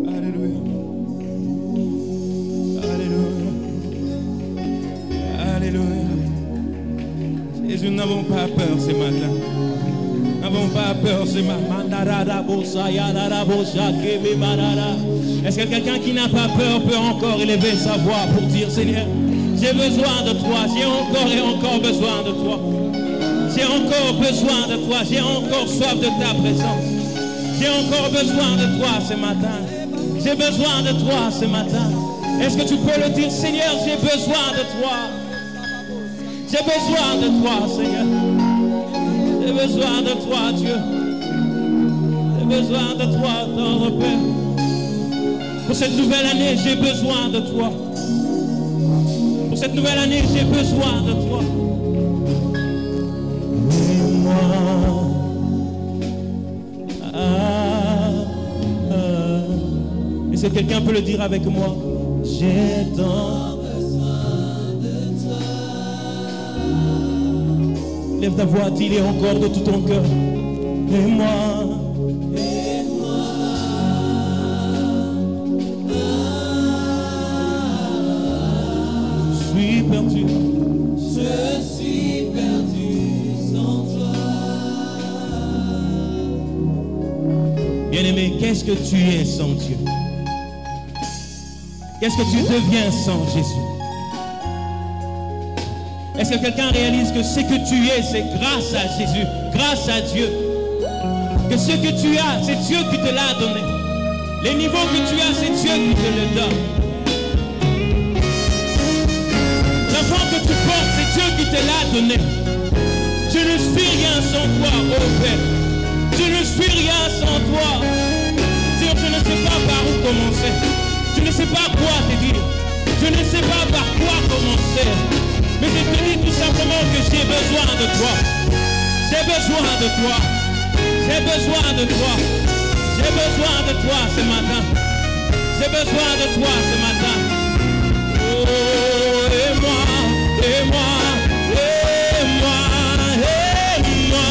Alléluia. Alléluia. Alléluia. Jésus, nous n'avons pas peur ce matin. Nous n'avons pas peur ce matin. Est-ce que quelqu'un qui n'a pas peur peut encore élever sa voix pour dire, Seigneur, j'ai besoin de toi, j'ai encore et encore besoin de toi. J'ai encore besoin de toi, j'ai encore soif de ta présence. J'ai encore besoin de toi ce matin. J'ai besoin de toi ce matin. Est-ce que tu peux le dire, Seigneur, j'ai besoin de toi. J'ai besoin de toi, Seigneur. J'ai besoin de toi, Dieu. J'ai besoin de toi, tendre Père. Pour cette nouvelle année, j'ai besoin de toi. Pour cette nouvelle année, j'ai besoin de toi. Est-ce que quelqu'un peut le dire avec moi? J'ai tant besoin de toi. Lève ta voix, dis-le encore de tout ton cœur. Et moi. Perdu. Je suis perdu sans toi. Bien-aimé, qu'est-ce que tu es sans Dieu? Qu'est-ce que tu deviens sans Jésus? Est-ce que quelqu'un réalise que ce que tu es, c'est grâce à Jésus, grâce à Dieu? Que ce que tu as, c'est Dieu qui te l'a donné. Les niveaux que tu as, c'est Dieu qui te le donne. L'enfant que tu portes, c'est Dieu qui te l'a donné. Je ne suis rien sans toi, oh Père. Je ne suis rien sans toi. Dire, je ne sais pas par où commencer. Je ne sais pas quoi te dire. Je ne sais pas par quoi commencer. Mais je te dis tout simplement que j'ai besoin de toi. J'ai besoin de toi. J'ai besoin de toi. J'ai besoin de toi ce matin. J'ai besoin de toi ce matin. Oh, et moi, et moi, et moi, et moi,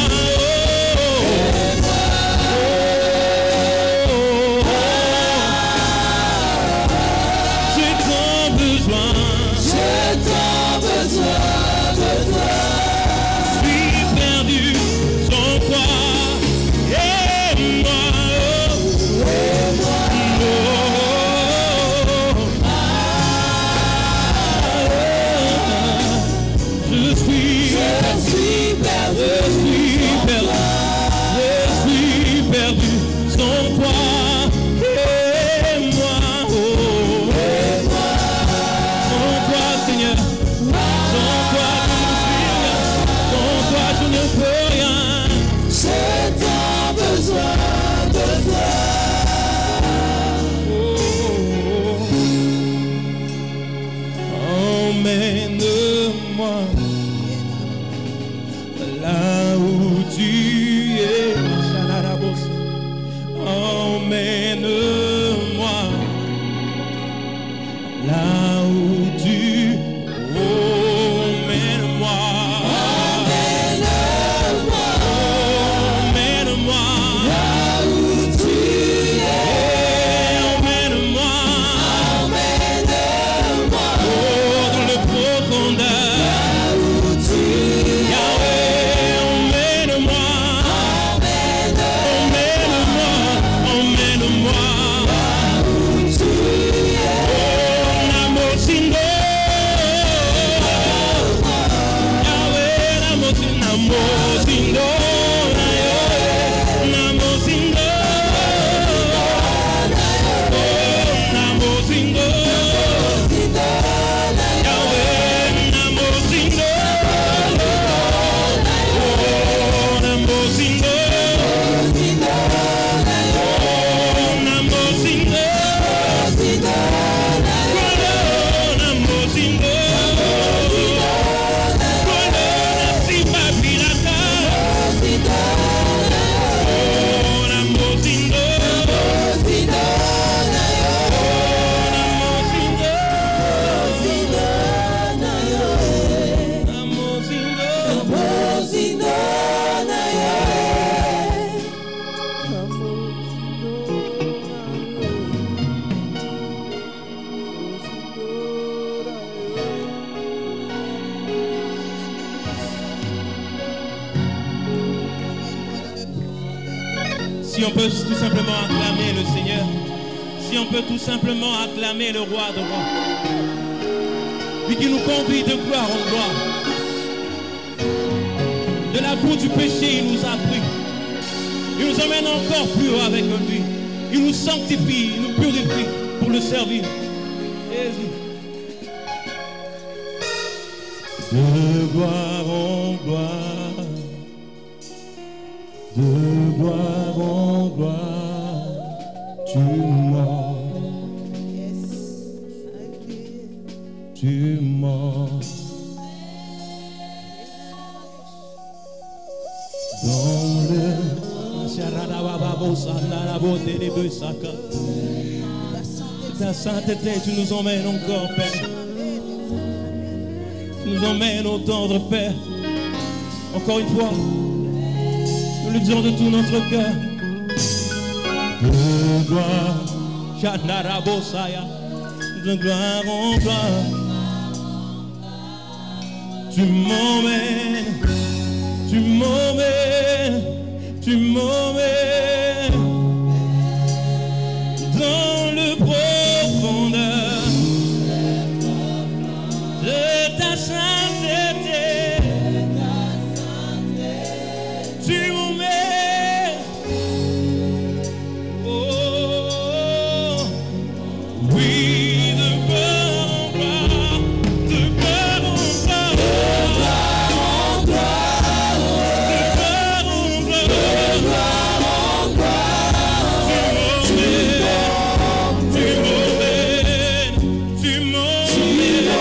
oh, j'ai tant besoin de toi. Je suis perdu sans toi, et moi, Si on peut tout simplement acclamer le Seigneur. Si on peut tout simplement acclamer le roi de rois. Lui qui nous conduit de gloire en gloire. De la boue du péché, il nous a pris. Il nous emmène encore plus haut avec lui. Il nous sanctifie, il nous purifie pour le servir. Jésus. De gloire en gloire. De gloire en gloire. Tu montes. Tu montes. Dans le ta sainteté, tu nous emmènes encore, Père. Tu nous emmènes au tendre Père. Encore une fois, nous le disons de tout notre cœur. De gloire, de gloire en gloire. Tu m'emmènes, tu m'emmènes, tu m'emmènes dans le profondeur de ta sainteté. Tu m'emmènes, oh oui, de gloire en gloire, de gloire en gloire, de gloire en gloire, de gloire en gloire. Tu m'emmènes, tu m'emmènes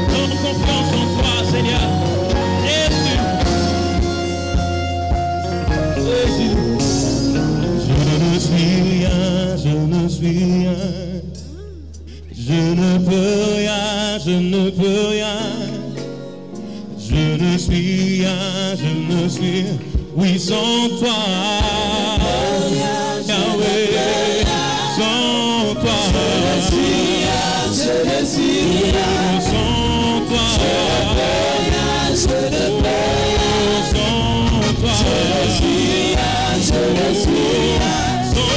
Donne confiance en toi, Seigneur. Jésus. Jésus. Je ne suis rien, je ne suis rien. Je ne peux rien, je ne peux rien. Je ne suis rien, je ne suis rien. Oui, sans toi, Yahweh, sans toi, je ne suis rien, sans toi, je ne peux rien, sans toi, je ne suis rien, je ne suis rien, sans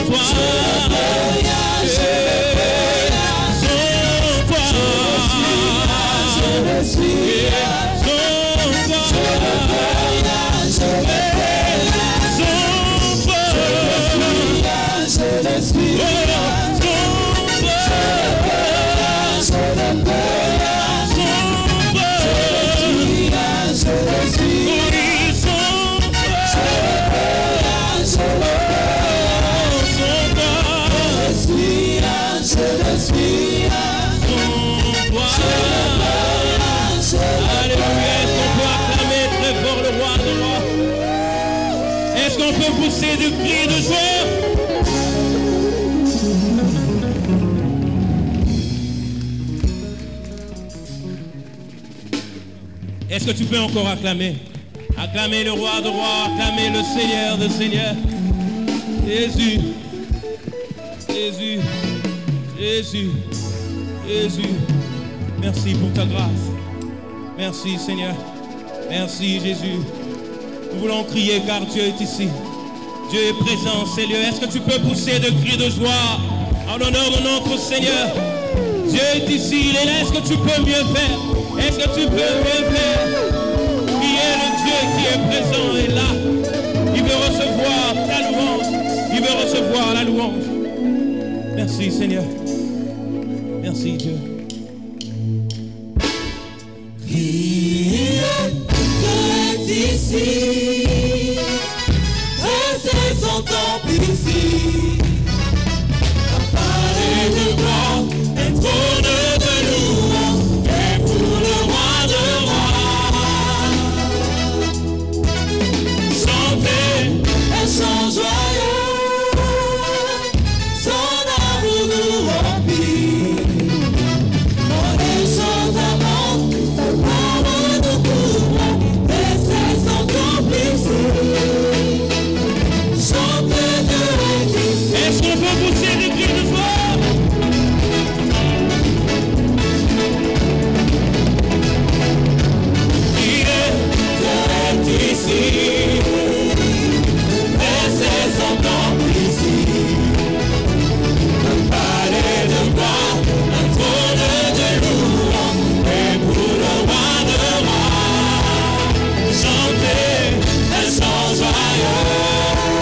toi, je ne peux rien, sans toi, je ne suis rien, sans toi, je ne peux rien, je ne peux rien, sans toi, je ne suis rien, Est-ce qu'on peut pousser du cri de joie? que tu peux encore acclamer? Acclamer le roi de rois, acclamer le Seigneur de seigneurs. Jésus, Jésus, Jésus, Jésus. Merci pour ta grâce. Merci Seigneur. Merci Jésus. Nous voulons crier car Dieu est ici. Dieu est présent, ces lieux. Est-ce que tu peux pousser de cris de joie en l'honneur de notre Seigneur? Dieu est ici, il est là. Est-ce que tu peux mieux faire? Est-ce que tu peux mieux faire? Qui est le Dieu qui est présent et là? Il veut recevoir ta louange. Il veut recevoir la louange. Merci Seigneur. Merci Dieu. Il est ici, et c'est son temple ici. Un palais de gloire, un trône de louange, et pour le roi de rois. Chantez et chant joyeux, son amour nous remplit. On est choses amantes, sa parole nous couvre, et c'est son temple ici. Chantez de ici. Est-ce qu'on peut pousser des cris de joie? Il est ici, et c'est son temple ici. Un palais de gloire, un trône de louange, et pour le roi de rois. Chantez un chant joyeux,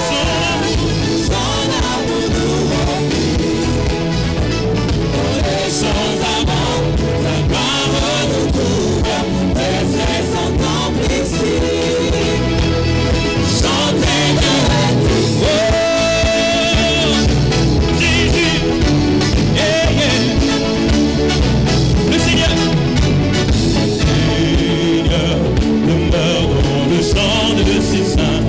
son amour nous remplit. Pour les choses avant, sa gloire nous couvre, et c'est son temple ici. Chantez de ici. Oh, Jésus, yeah, yeah. Le Seigneur demeure dans le chant de ses saints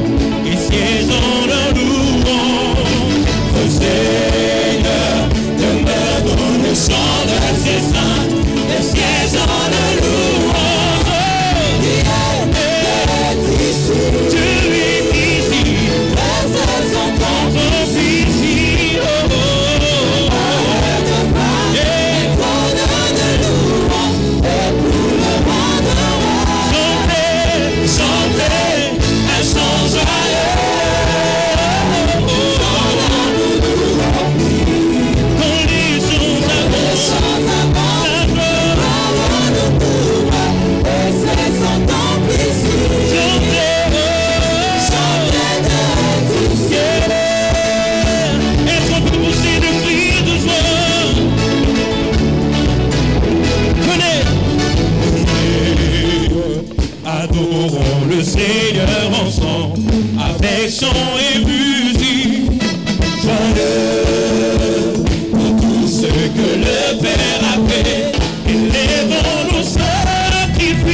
et siège dans leur louange. Le Seigneur demeure dans le chant de ses saints et siège dans le louange. Il est ici, Dieu est ici, et c'est son temple son ici, oh, oh, palais de gloire, yeah. trône de louange, et pour le roi de rois. Chantez, Chantez un chant joyeux, son amour nous remplit. quand les choses Les avancent, choses avancent, la gloire. parole nous couvre, et c'est son temple ici. Chantez, oh, Chantez de ici. yeah. Est-ce qu'on peut pousser des cris de joie? Venez, adorons le Seigneur ensemble, avec chant et musique. Joyeux pour tout ce que le Père a fait. Élevons nos sacrifices.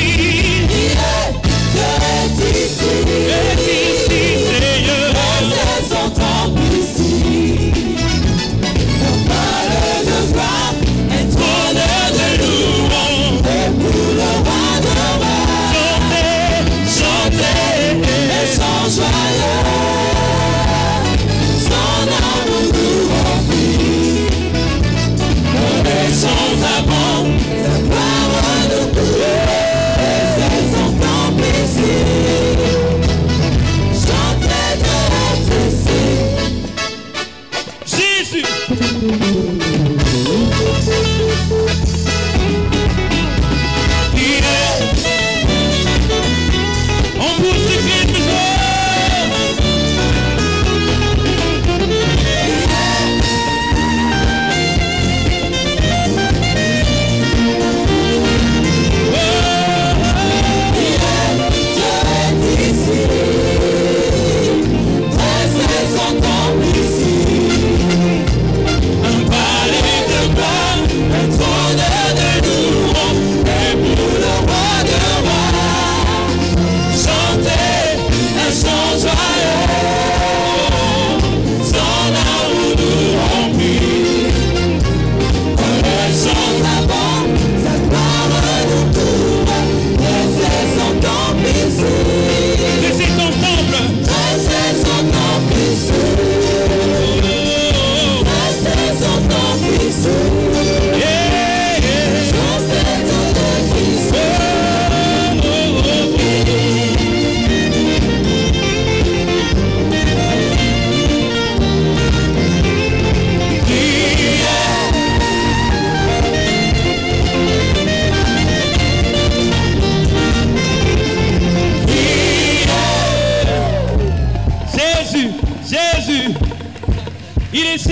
Dieu est ici, Et ici, Seigneur, et c'est son temple ici. Un palais de gloire, un trône de louange, et pour le roi de rois. chantez, Et chant joyeux, son amour nous remplit. On est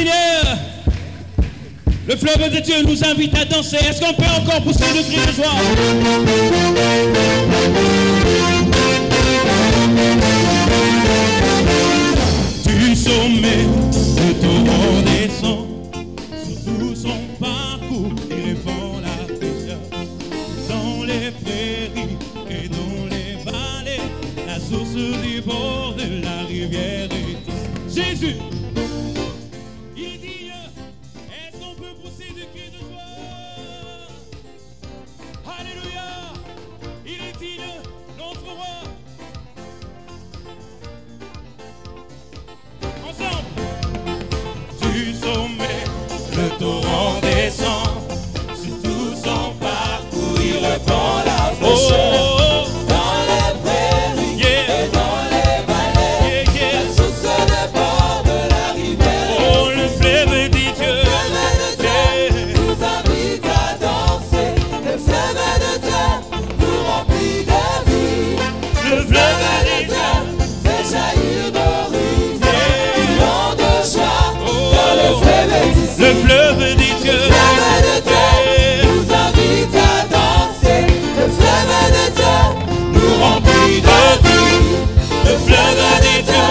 Seigneur. Le fleuve de Dieu nous invite à danser. Est-ce qu'on peut encore pousser le cri de joie? Du sommet, le torrent descend sur tout son parcours et répand la fraîcheur. Dans les prairies et dans les vallées, la source du bord de la rivière est Jésus. Il dit, est-ce qu'on peut pousser du cri de joie? Alléluia. Il est digne, notre roi. Du sommet, le torrent descend, sur tout son parcours, il répand la fraîcheur. Dans les prairies et dans les vallées, la source des bords de la rivière. Oh, le fleuve dit Dieu, nous invite à danser. Le fleuve de Dieu nous remplit de vie. le fleuve dit Dieu, Fait jaillir nos rives, criant de joie, car le fleuve est ici. le fleuve dit Dieu, Le fleuve de Dieu nous invite à danser. Le fleuve de Dieu nous remplit de vie. le fleuve dit Dieu,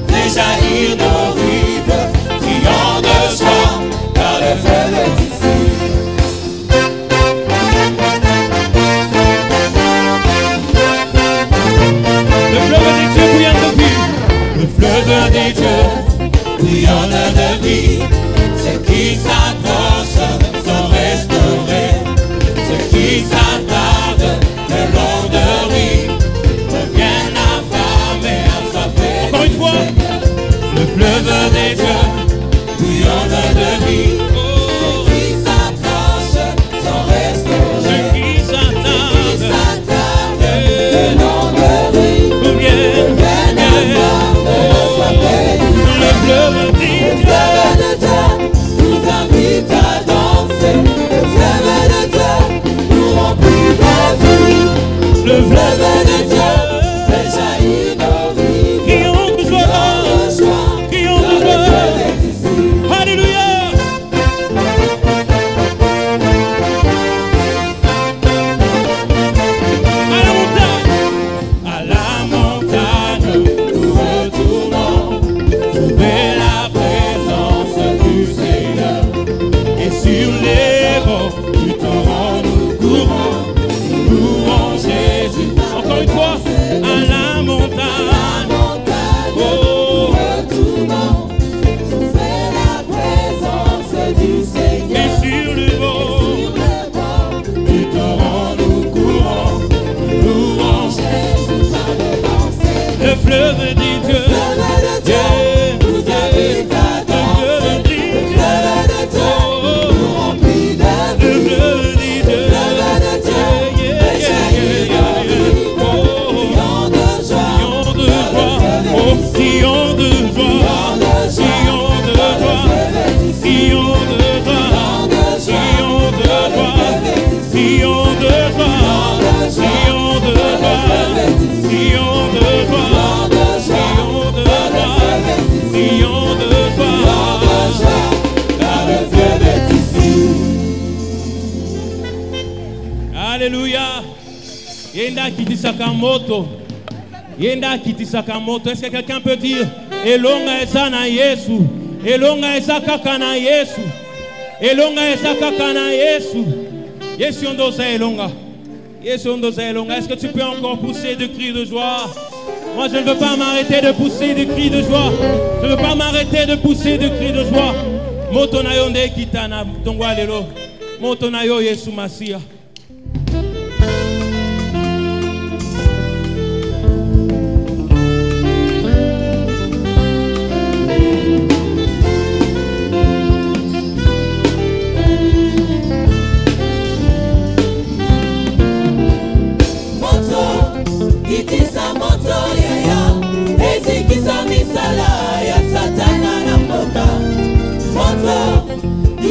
Fait jaillir nos rives, criant de joie, car le fleuve est ici. le fleuve dit Dieu bouillant de vie, le fleuve dit Dieu, Bouillonne de vie, ceux qui s'accrochent sont restaurés. Ceux qui s'attardent le long de rive reviennent affamés, assoiffés. encore une fois, le fleuve des dieux, Bouillonne de vie, oh, ceux qui s'accrochent sont restaurés. ceux qui Qui s'attardent, s'attardent le long de rive reviennent, reviennent affamés, assoiffés. le fleuve dit Le Dieu, fleuve de Dieu nous invite à danser. Le fleuve de Dieu nous remplit de vie. le Le fleuve fleuve de Dieu fait jaillir nos rives. crions de Criant joie, de joie, crions car de le fleuve joie, est ici. alléluia. À la montagne, Nous retournons trouver la présence du Seigneur. et sur les bords du torrent nous courons, nous louons Jésus. Encore une fois, à la montagne, Montagne, oh, retournons trouver la présence du Seigneur. et sur le bord Sur le bord du torrent nous courons, nous louons Jésus par le danser. le fleuve dit Dieu. Le fleuve de Dieu nous invite à danser. Le fleuve de Dieu nous remplit de Le vie. fleuve dit Dieu, Le fleuve de Dieu fait jaillir nos rives, criant de joie, crions de joie, oh, crions de joie, crions de joie, crions de joie, crions de joie, crions de joie, crions de joie, crions de joie, car le fleuve est ici. Alléluia. Yenda kitisaka moto. Yenda kitisaka moto. Est-ce que quelqu'un peut dire elonga eza na Yesu? Elonga eza kaka na Yesu. Elonga eza kaka na Yesu. Yesu ondoza elonga. Yesu ondoza elonga. Est-ce que tu peux encore pousser des cris de joie? Moi je ne veux pas m'arrêter de pousser des cris de joie. Je ne veux pas m'arrêter de pousser des cris de joie. Moto na yo nde kitana tongwa lelo. Moto na yo Yesu Masia.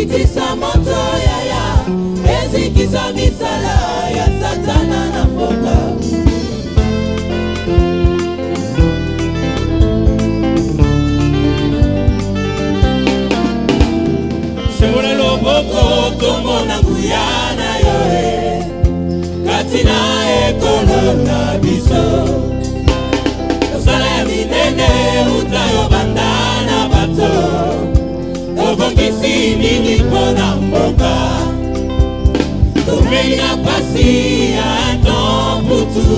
Itisa moto yaya, ezikisa nguya na yo katina ekolo na biso osala minene utayo bandana bato obongisi nini mpona mboka tomenya pasi ya ntombutu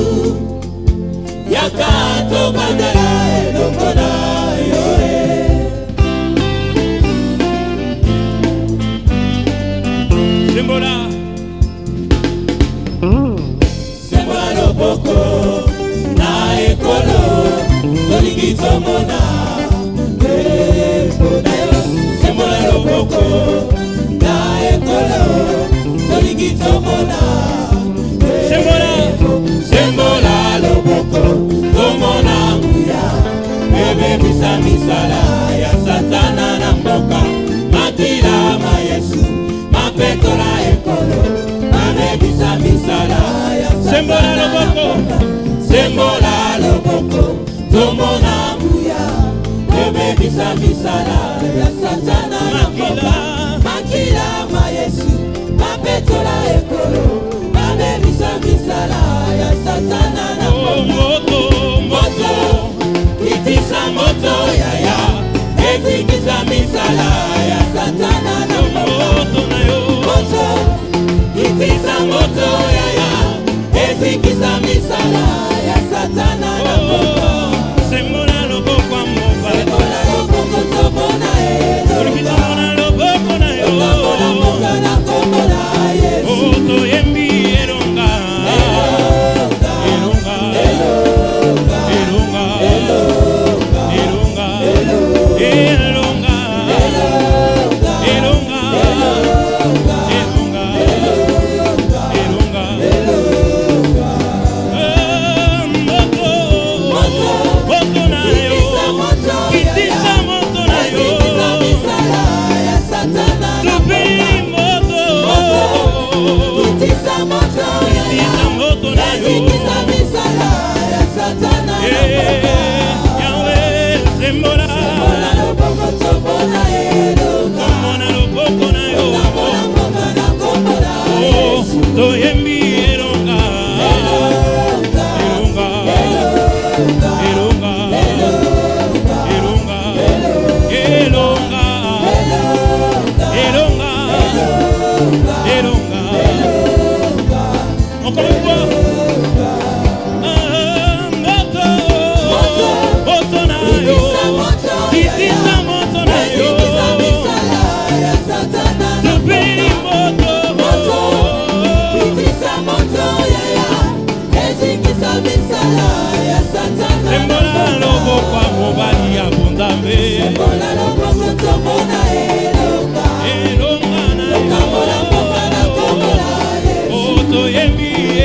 yaka tokandela elongo na yo Sembola loboko na ekolo tolingi tomona sembola loboko na ekolo tolingi tomona sembola loboko tomona nguya ebebisa misala ya satana na mboka makila ma Yesu mapetola ekolo ebebisa misala ya Sembola loboko tomona nguya ebebisa misala ya satana na mboka makila ma Yesu mapetola ekolo ebebisa misala ya satana na mboka moto itisa moto yaya ezikisa misala ya satana na mboka moto itisa moto yaya ezikisa misala ya satana na mboka Sembola loboko amoba sembola loboko tomona Sembola loboko na yo tomona mboka na kombo na Yesu toyembi elonga elonga elonga elonga elonga elonga elonga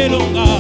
elonga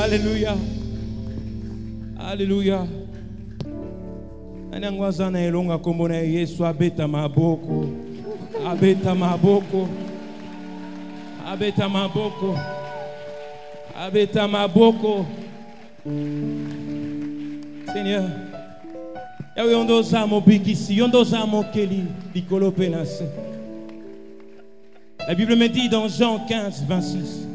Alléluia. Alléluia. Anangwazana elonga kombo na Yesu abeta maboko. Abeta maboko. Abeta maboko. Abeta maboko. Seigneur. Yawe ondoza mobikisi, ondoza mokeli, likolo penase. La Bible me dit dans Jean 15, 26,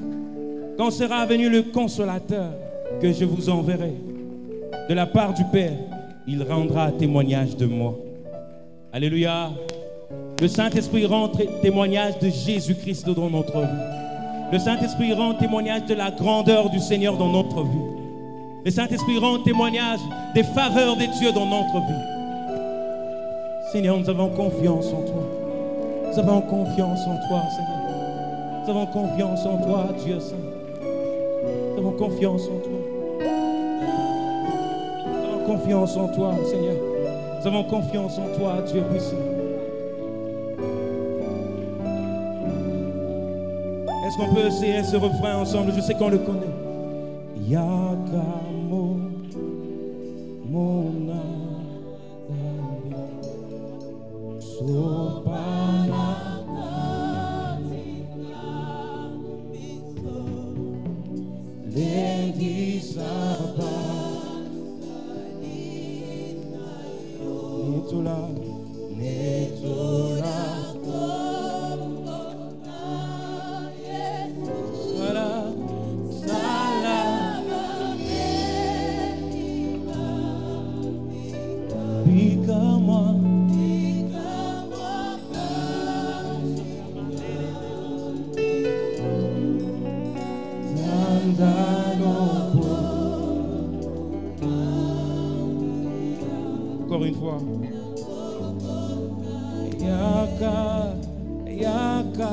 quand sera venu le consolateur que je vous enverrai de la part du Père, il rendra témoignage de moi. Alléluia. Le Saint-Esprit rend témoignage de Jésus-Christ dans notre vie. Le Saint-Esprit rend témoignage de la grandeur du Seigneur dans notre vie. Le Saint-Esprit rend témoignage des faveurs de Dieu dans notre vie. Seigneur, nous avons confiance en toi. Nous avons confiance en toi, Seigneur. Nous avons confiance en toi, Dieu Saint. Nous avons confiance en toi. Nous avons confiance en toi, Seigneur. Nous avons confiance en toi, Dieu puissant. Est-ce qu'on peut essayer ce refrain ensemble? Je sais qu'on le connaît. Yakamo Mona Sopana Lendi Saba Netola Netola Encore une fois. Yaka, yaka,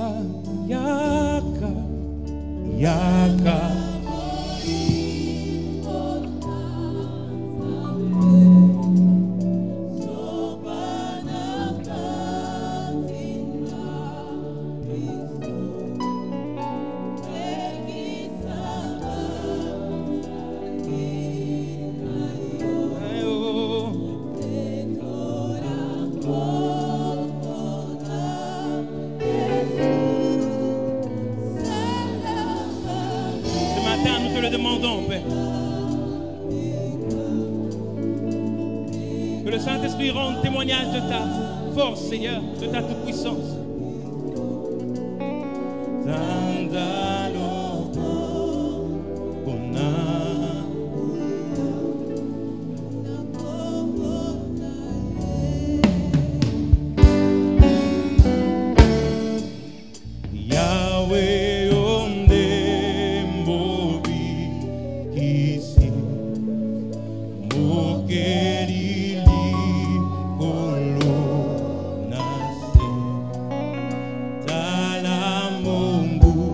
yaka, yaka. Que le Saint-Esprit rende témoignage de ta force, Seigneur, de ta toute-puissance. Mungu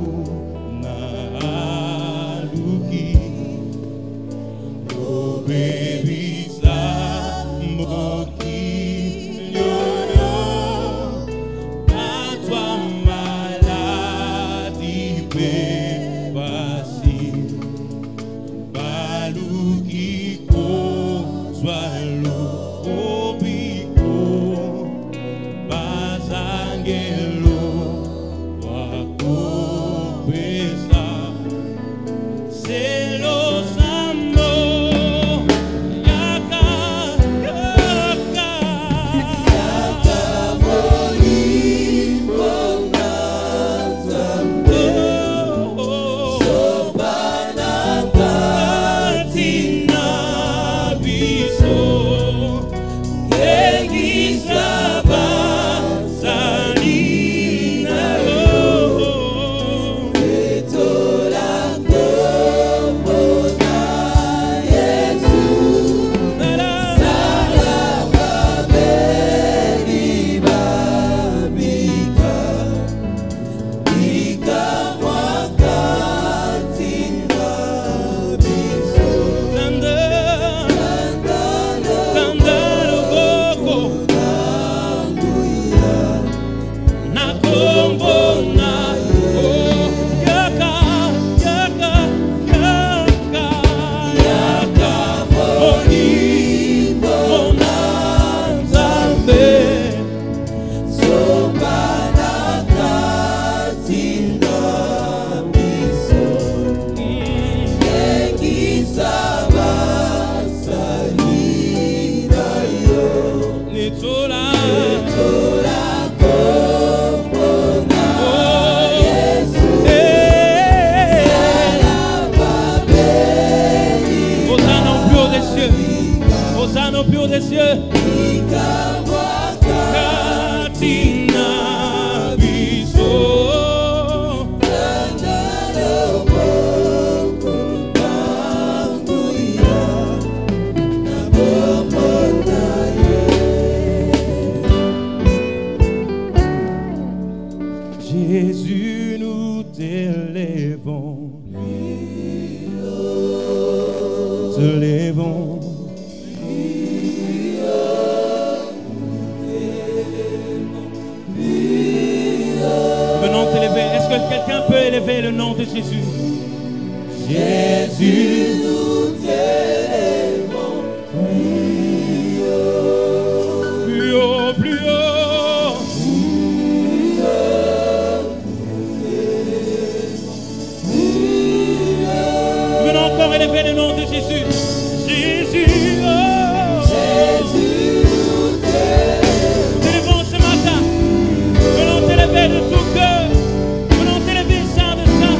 Te levons. Venons t'élever. Est-ce que quelqu'un peut élever le nom de Jésus? Jésus, nous t'élèvons. Plus haut, plus haut. Venons encore élever le nom de Jésus. Jésus, oh. Jésus, nous t'élèvons. T'élevons ce matin. Venons t'élever de tout cœur. Venons t'élever sans de ça.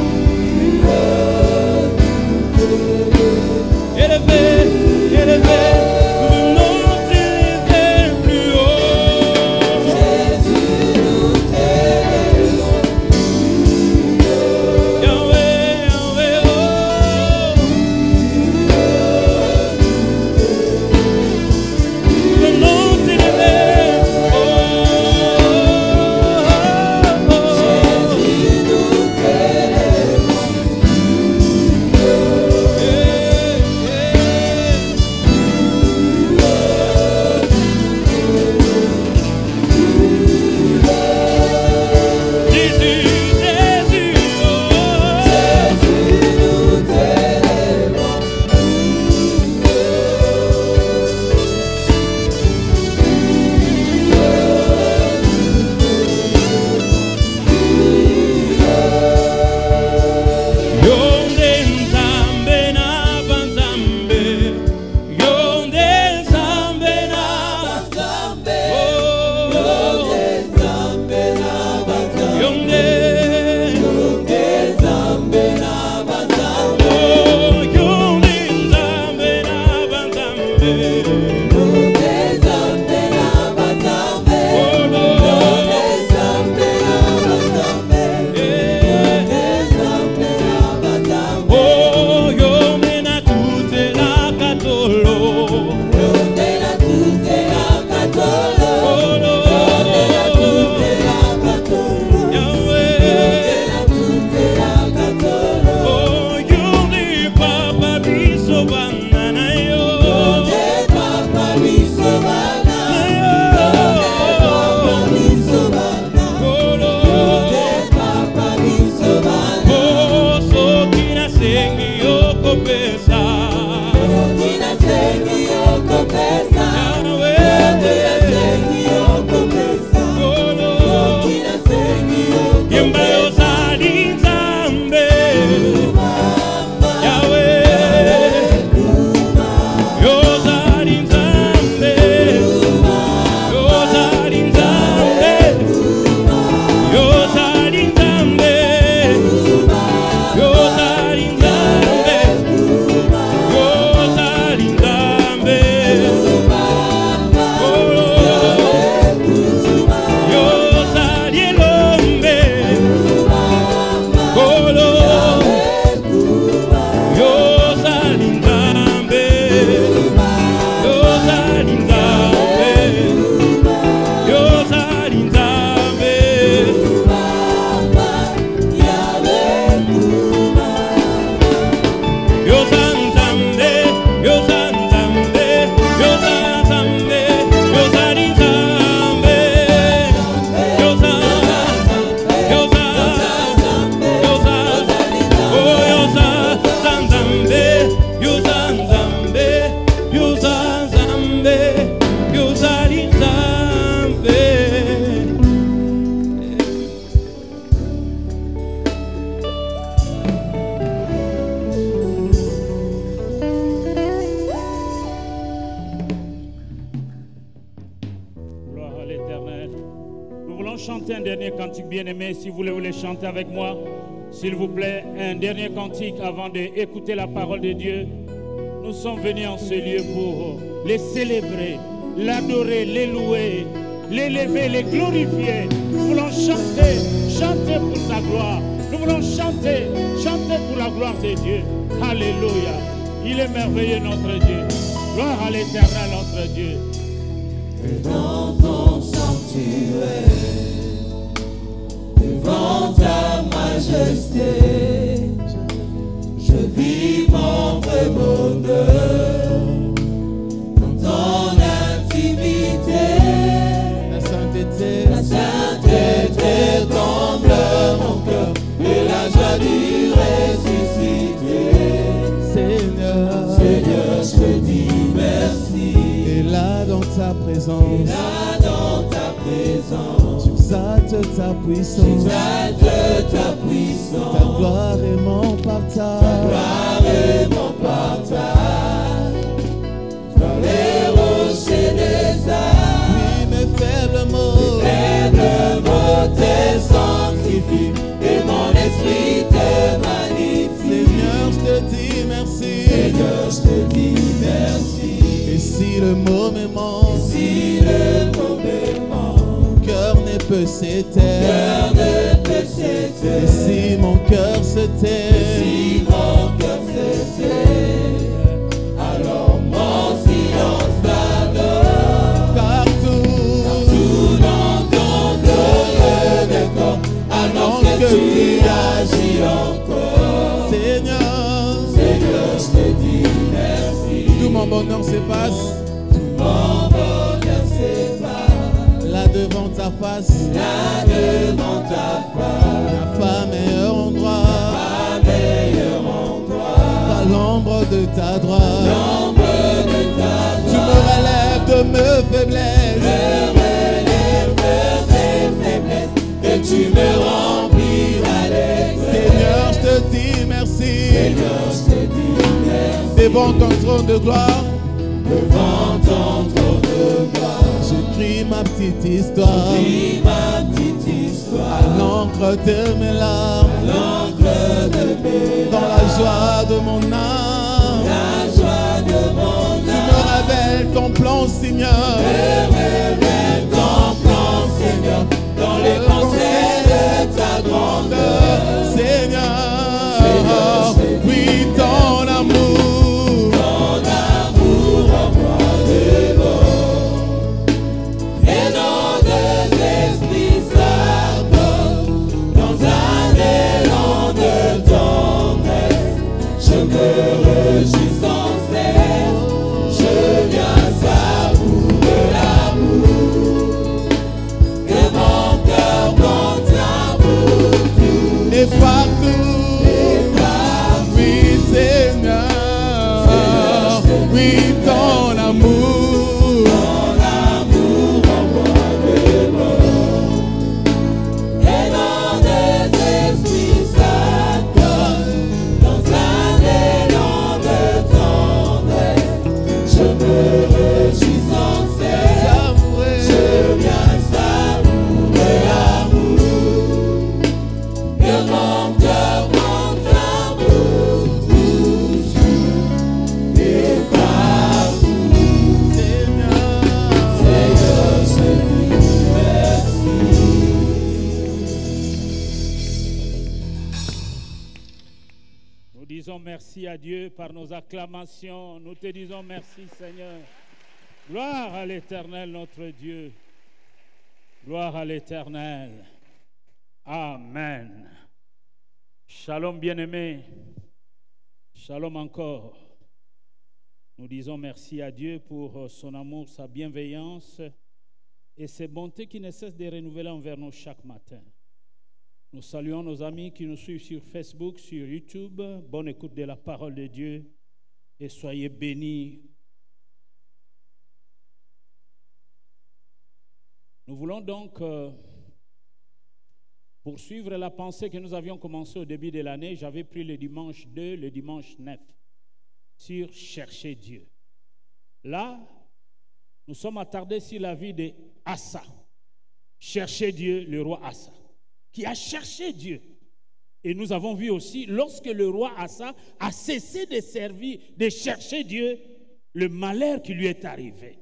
Élever, élever. Venons t'élever plus haut. Jésus, nous t'élèvons. Yahweh, Yahweh, oh. Venons t'élever, oh, oh, oh, oh. Jésus, nous t'élèvons. Jésus, Jésus, oh. Jésus, nous t'élèvons. Yonde nzambe na banzambe, yonde nzambe na Nzambe, oh, Nzambe na Nzambe. yonde Nzambe na Nzambe. oh, yonde nzambe na banzambe, Nzambe na Nzambe. oh, oh, Nzambe na Nzambe. eh, Nzambe na Nzambe. oh, yonde na toute la katolo, Yonde na toute la katolo. oh, Yonde na toute la katolo. Yahweh, Yonde na toute la katolo. oh, yonde papa biso banana yo. Yonde papa biso bana. Yonde papa biso bana. Yonde papa biso bana. Soki nasengi okopesa Yonde sengi okopesa. Yonde sengi okopesa. Yonde sengi yemba okopesa. yozali nzambe Mama, Yahweh yozali nzambe yozali nzambe yozali nzambe yozali nzambe yozali nzambe yozali elombe kolo yozali nzambe yozali nzambe yozali nzambe yozanzambe yozanzambe yozanzambe yozali nzambe yozanzambe yozanzambe oh yozanzambe yozanzambe yozanzambe yozali nzambe. Gloire à l'Éternel. Nous voulons chanter un dernier cantique bien-aimé. Si vous voulez chanter avec moi, s'il vous plaît, un dernier cantique avant d'écouter la parole de Dieu. Nous sommes venus en ce lieu pour les célébrer, l'adorer, les louer, l'élever, les glorifier. Nous voulons chanter, chanter pour sa gloire. Nous voulons chanter, chanter pour la gloire de Dieu. Alléluia. Il est merveilleux notre Dieu. Gloire à l'Éternel notre Dieu. dans ton sanctuaire, devant ta majesté, ta présence. Là dans ta présence. J'exalte ta puissance. J'exalte ta puissance. Ta gloire est mon partage. Ta gloire est mon partage. Dans les rochers des âmes. Oui, mes faibles mots. Faible mot te sanctifie et mon esprit te magnifie. Seigneur, je te dis merci. Seigneur, je te dis merci. Et si le mot me manque, Si le mot me manque, mon cœur ne peut s'éteindre. cœur ne peut Et s'éteindre. si mon cœur se tait, Si mon cœur se tait, alors mon silence t'adore. partout, Tout dans ton glorieux décor annonce que tu agis encore. Seigneur, Seigneur, je te dis merci. tout mon bonheur s'efface Mon bonheur s'efface là devant ta face. là devant ta face. Pas meilleur endroit, Pas meilleur endroit, à l'ombre de ta droite. l'ombre de ta Tu me relèves de mes faiblesses. relève de tes faiblesses, et tu me remplis d'allégresse. Seigneur, je te dis merci. Seigneur, je te dis merci. Devant ton trône de gloire, Devant ton trône de gloire, j'écris ma petite histoire. lis ma petite À histoire, l'encre de mes larmes, l'encre de mes dans la joie de mon âme. la joie de mon Tu âme. me révèles ton plan, Seigneur. Révèle ton plan, Seigneur, dans les conseils de ta grandeur. Seigneur, oui, ton amour. Ton amour en moi dévore. Et nos deux esprits s'accordent dans un élan de tendresse. Je me réjouis sans cesse. Je viens savourer l'amour que mon cœur contient pour tout. Et partout, oui, Seigneur, oui, ton amour. Ton amour en moi dévore. Et nos deux esprits s'accordent dans un élan de tendresse. Je me réjouis sans cesse. Savourer. Je viens savourer l'amour que mon cœur contient pour toujours et partout. Seigneur, Seigneur, je dis merci. Nous disons merci à Dieu par nos acclamations. Nous te disons merci, Seigneur. Gloire à l'Éternel, notre Dieu. Gloire à l'Éternel. Amen. Shalom, bien-aimés. Shalom encore. Nous disons merci à Dieu pour son amour, sa bienveillance et ses bontés qui ne cessent de renouveler envers nous chaque matin. Nous saluons nos amis qui nous suivent sur Facebook, sur YouTube. Bonne écoute de la parole de Dieu et soyez bénis. Nous voulons donc poursuivre la pensée que nous avions commencée au début de l'année. J'avais pris le dimanche 2, le dimanche 9, sur chercher Dieu. Là, nous sommes attardés sur la vie de Asa. Chercher Dieu, le roi Asa, qui a cherché Dieu. Et nous avons vu aussi, lorsque le roi Asa a cessé de servir, de chercher Dieu, le malheur qui lui est arrivé.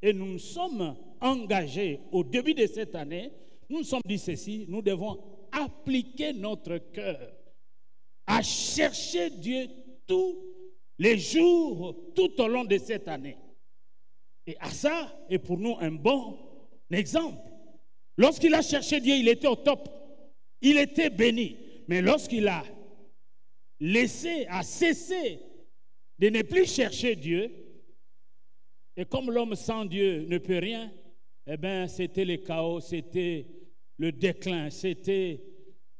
Et nous nous sommes engagés au début de cette année, nous nous sommes dit ceci, nous devons appliquer notre cœur à chercher Dieu tous les jours, tout au long de cette année. Et Asa est pour nous un bon exemple. Lorsqu'il a cherché Dieu, il était au top. Il était béni. Mais lorsqu'il a cessé de ne plus chercher Dieu, et comme l'homme sans Dieu ne peut rien, eh bien, c'était le chaos, c'était le déclin, c'était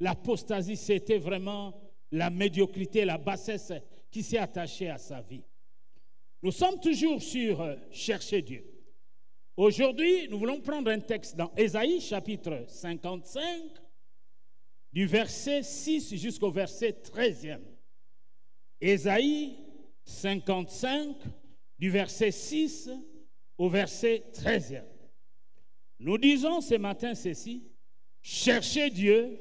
l'apostasie, c'était vraiment la médiocrité, la bassesse qui s'est attachée à sa vie. Nous sommes toujours sur chercher Dieu. Aujourd'hui, nous voulons prendre un texte dans Ésaïe chapitre 55, du verset 6 jusqu'au verset 13e. Ésaïe 55, du verset 6 au verset 13e. Nous disons ce matin ceci: cherchez Dieu,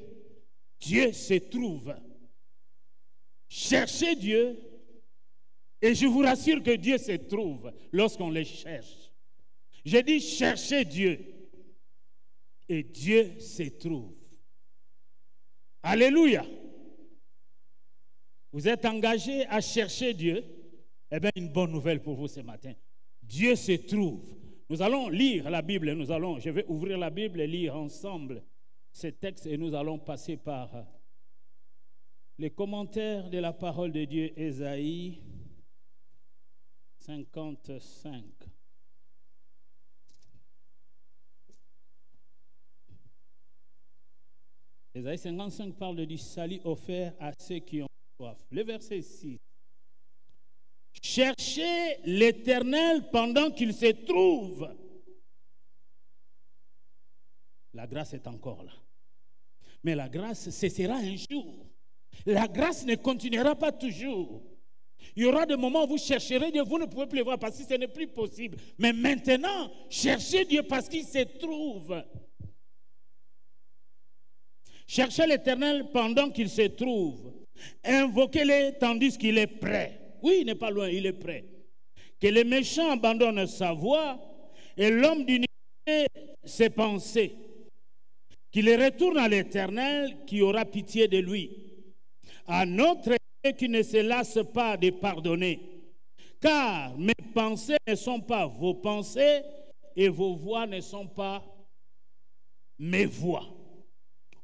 Dieu se trouve. Cherchez Dieu, et je vous rassure que Dieu se trouve lorsqu'on le cherche. J'ai dit cherchez Dieu, et Dieu se trouve. Alléluia. Vous êtes engagés à chercher Dieu. Eh bien, une bonne nouvelle pour vous ce matin. Dieu se trouve. Nous allons lire la Bible. Je vais ouvrir la Bible et lire ensemble ce texte et nous allons passer par les commentaires de la parole de Dieu. Ésaïe 55. Ésaïe 55 parle du salut offert à ceux qui ont soif. Le verset 6. Cherchez l'Éternel pendant qu'il se trouve. La grâce est encore là. Mais la grâce cessera un jour. La grâce ne continuera pas toujours. Il y aura des moments où vous chercherez Dieu, vous ne pouvez plus le voir parce que ce n'est plus possible. Mais maintenant, cherchez Dieu parce qu'il se trouve. Cherchez l'Éternel pendant qu'il se trouve. Invoquez-le tandis qu'il est prêt. Oui, il n'est pas loin, il est prêt. Que le méchant abandonne sa voie et l'homme d'iniquité ses pensées. Qu'il retourne à l'Éternel qui aura pitié de lui. À notre Dieu qui ne se lasse pas de pardonner. Car mes pensées ne sont pas vos pensées et vos voix ne sont pas mes voix.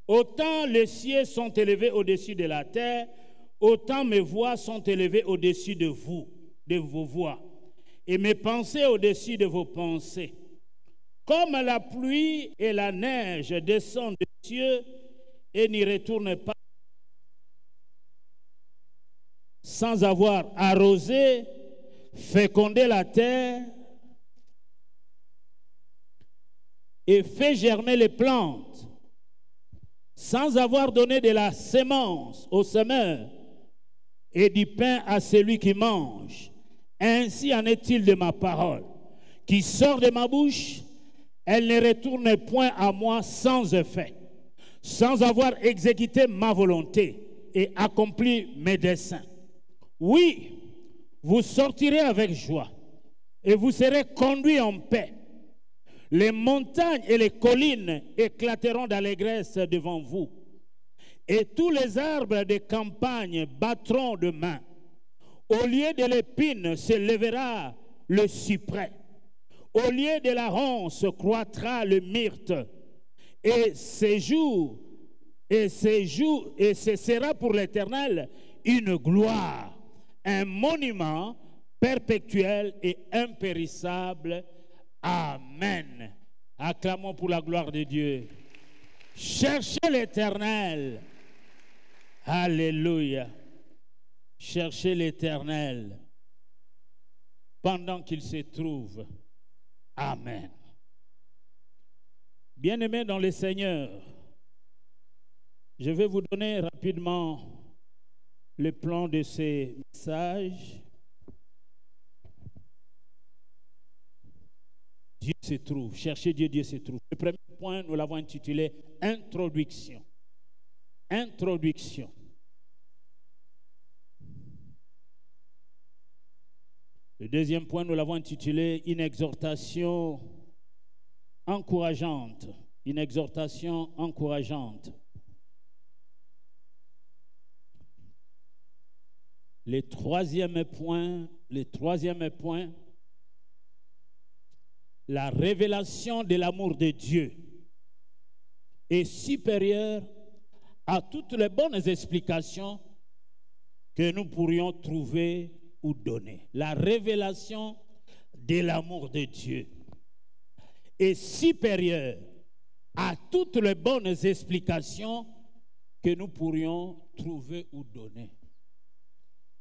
Autant les cieux sont élevés au-dessus de la terre, autant mes voix sont élevées au-dessus de vous, de vos voix, et mes pensées au-dessus de vos pensées. Comme la pluie et la neige descendent des cieux et n'y retournent pas sans avoir arrosé, fécondé la terre et fait germer les plantes, sans avoir donné de la sémence au semeur et du pain à celui qui mange. Ainsi en est-il de ma parole, qui sort de ma bouche, elle ne retourne point à moi sans effet, sans avoir exécuté ma volonté et accompli mes desseins. Oui, vous sortirez avec joie et vous serez conduits en paix. Les montagnes et les collines éclateront d'allégresse devant vous. Et tous les arbres des campagnes battront de main. Au lieu de l'épine se lèvera le cyprès. Au lieu de la ronce croîtra le myrte. Et ce sera pour l'Éternel une gloire, un monument perpétuel et impérissable. Amen. Acclamons pour la gloire de Dieu. Cherchez l'Éternel. Alléluia. Cherchez l'Éternel pendant qu'il se trouve. Amen. Bien-aimés dans le Seigneur, je vais vous donner rapidement le plan de ces messages. Dieu se trouve. Cherchez Dieu, Dieu se trouve. Le premier point, nous l'avons intitulé Introduction. Introduction. Le deuxième point, nous l'avons intitulé Une exhortation encourageante. Une exhortation encourageante. Le troisième point, la révélation de l'amour de Dieu est supérieure à toutes les bonnes explications que nous pourrions trouver ou donner. La révélation de l'amour de Dieu est supérieure à toutes les bonnes explications que nous pourrions trouver ou donner.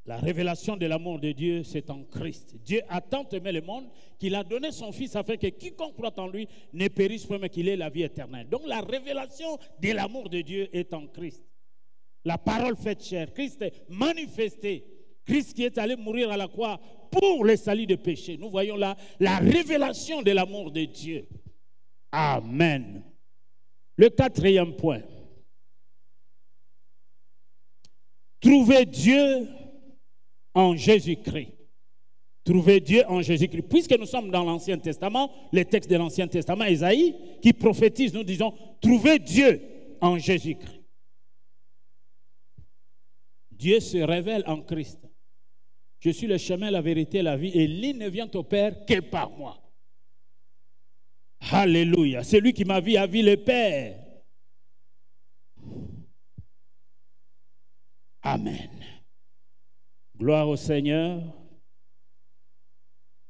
La révélation de l'amour de Dieu, c'est en Christ. Dieu a tant aimé le monde qu'il a donné son Fils afin que quiconque croit en lui ne périsse pas, mais qu'il ait la vie éternelle. Donc la révélation de l'amour de Dieu est en Christ. La parole faite chair, Christ est manifesté. Christ qui est allé mourir à la croix pour le salut des péchés. Nous voyons là la révélation de l'amour de Dieu. Amen. Le quatrième point. Trouver Dieu en Jésus-Christ. Trouver Dieu en Jésus-Christ. Puisque nous sommes dans l'Ancien Testament, le texte de l'Ancien Testament, Ésaïe, qui prophétise, nous disons, trouver Dieu en Jésus-Christ. Dieu se révèle en Christ. Je suis le chemin, la vérité, la vie, et nul ne vient au Père que par moi. Alléluia. Celui qui m'a vu a vu le Père. Amen. Gloire au Seigneur.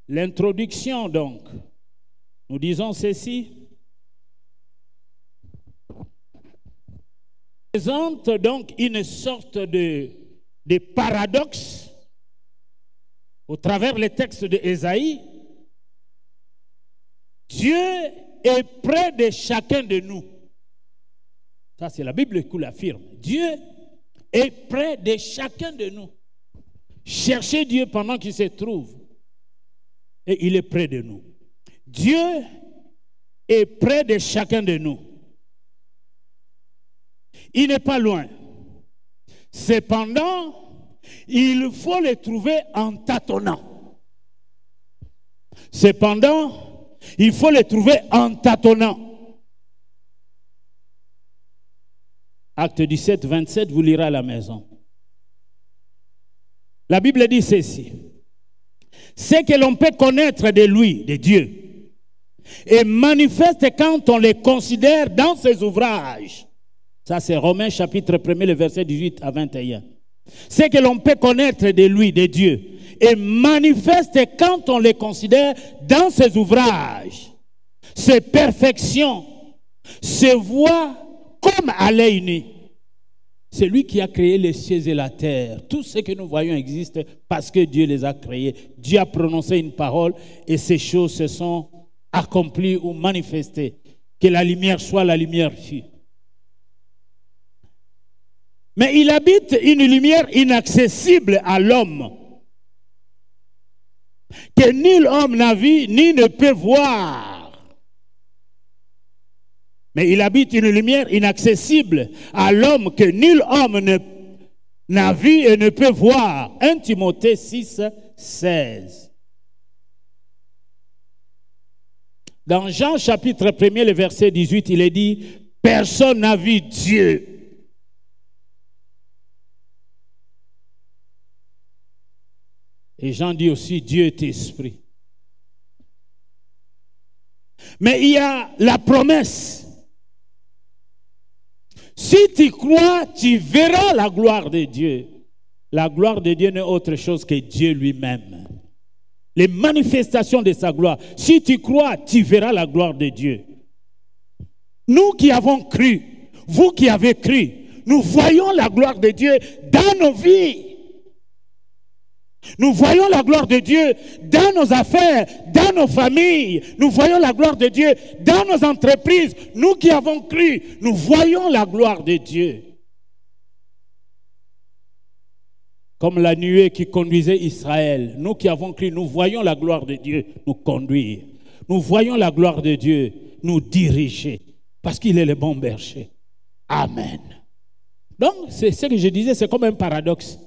L'introduction donc. Nous disons ceci. Présente donc une sorte de paradoxe au travers les textes d'Ésaïe. Dieu est près de chacun de nous. Ça, c'est la Bible qui l'affirme. Dieu est près de chacun de nous. Cherchez Dieu pendant qu'il se trouve. Et il est près de nous. Dieu est près de chacun de nous. Il n'est pas loin. Cependant, il faut le trouver en tâtonnant. Cependant, il faut le trouver en tâtonnant. Acte 17, 27, vous lirez à la maison. La Bible dit ceci. C'est que l'on peut connaître de lui, de Dieu, et manifeste quand on les considère dans ses ouvrages. Ça, c'est Romains chapitre 1, le verset 18 à 21. C'est que l'on peut connaître de lui, de Dieu, et manifeste quand on les considère dans ses ouvrages. Ses perfections se voient comme à l'œil nu. C'est lui qui a créé les cieux et la terre. Tout ce que nous voyons existe parce que Dieu les a créés. Dieu a prononcé une parole et ces choses se sont accomplies ou manifestées. Que la lumière soit, la lumière fut. Mais il habite une lumière inaccessible à l'homme, que nul homme n'a vu ni ne peut voir. Mais il habite une lumière inaccessible à l'homme que nul homme n'a vu et ne peut voir. 1 Timothée 6, 16. Dans Jean chapitre 1, le verset 18, il est dit « Personne n'a vu Dieu ». Et Jean dit aussi « Dieu est esprit ». Mais il y a la promesse. Si tu crois, tu verras la gloire de Dieu. La gloire de Dieu n'est autre chose que Dieu lui-même. Les manifestations de sa gloire. Si tu crois, tu verras la gloire de Dieu. Nous qui avons cru, vous qui avez cru, nous voyons la gloire de Dieu dans nos vies. Nous voyons la gloire de Dieu dans nos affaires, dans nos familles. Nous voyons la gloire de Dieu dans nos entreprises. Nous qui avons cru, nous voyons la gloire de Dieu. Comme la nuée qui conduisait Israël. Nous qui avons cru, nous voyons la gloire de Dieu nous conduire. Nous voyons la gloire de Dieu nous diriger. Parce qu'il est le bon berger. Amen. Donc, c'est ce que je disais, c'est comme un paradoxe.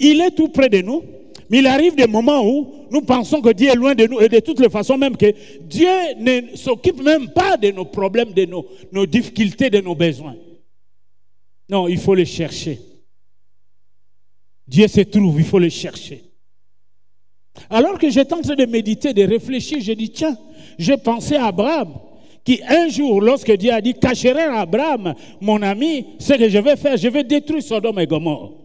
Il est tout près de nous, mais il arrive des moments où nous pensons que Dieu est loin de nous et de toutes les façons même que Dieu ne s'occupe même pas de nos problèmes, de nos difficultés, de nos besoins. Non, il faut le chercher. Dieu se trouve, il faut le chercher. Alors que j'étais en train de méditer, de réfléchir, je dis tiens, j'ai pensé à Abraham qui un jour, lorsque Dieu a dit cacherai à Abraham, mon ami, ce que je vais faire, je vais détruire Sodome et Gomorrhe.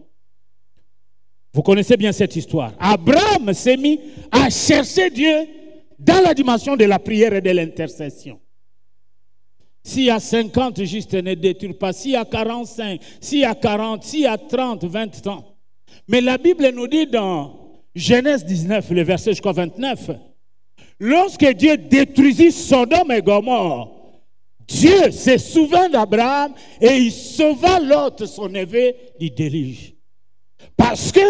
Vous connaissez bien cette histoire. Abraham s'est mis à chercher Dieu dans la dimension de la prière et de l'intercession. S'il y a 50 justes, ne détruire pas. S'il y a 45, s'il y a 40, s'il y a 30, 20 ans. Mais la Bible nous dit dans Genèse 19, le verset jusqu'au 29, lorsque Dieu détruisit Sodome et Gomorrhe, Dieu se souvint d'Abraham et il sauva Lot, son neveu, du déluge. Parce que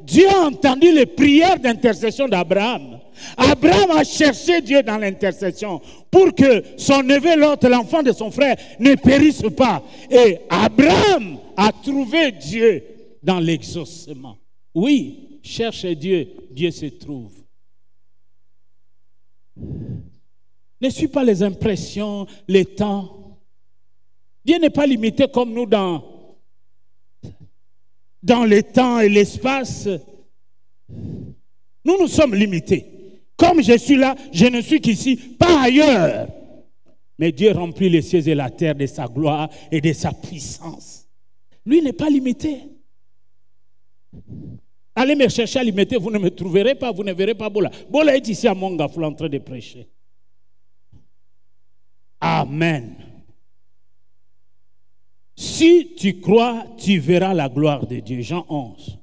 Dieu a entendu les prières d'intercession d'Abraham. Abraham a cherché Dieu dans l'intercession pour que son neveu Lot, l'enfant de son frère, ne périsse pas. Et Abraham a trouvé Dieu dans l'exaucement. Oui, cherche Dieu, Dieu se trouve. Ne suis pas les impressions, les temps. Dieu n'est pas limité comme nous dans le temps et l'espace. Nous sommes limités. Comme je suis là, je ne suis qu'ici, pas ailleurs. Mais Dieu remplit les cieux et la terre de sa gloire et de sa puissance. Lui n'est pas limité. Allez me chercher à limiter, vous ne me trouverez pas, vous ne verrez pas Bola. Bola est ici à Mongafou en train de prêcher. Amen. Si tu crois, tu verras la gloire de Dieu. Jean 11.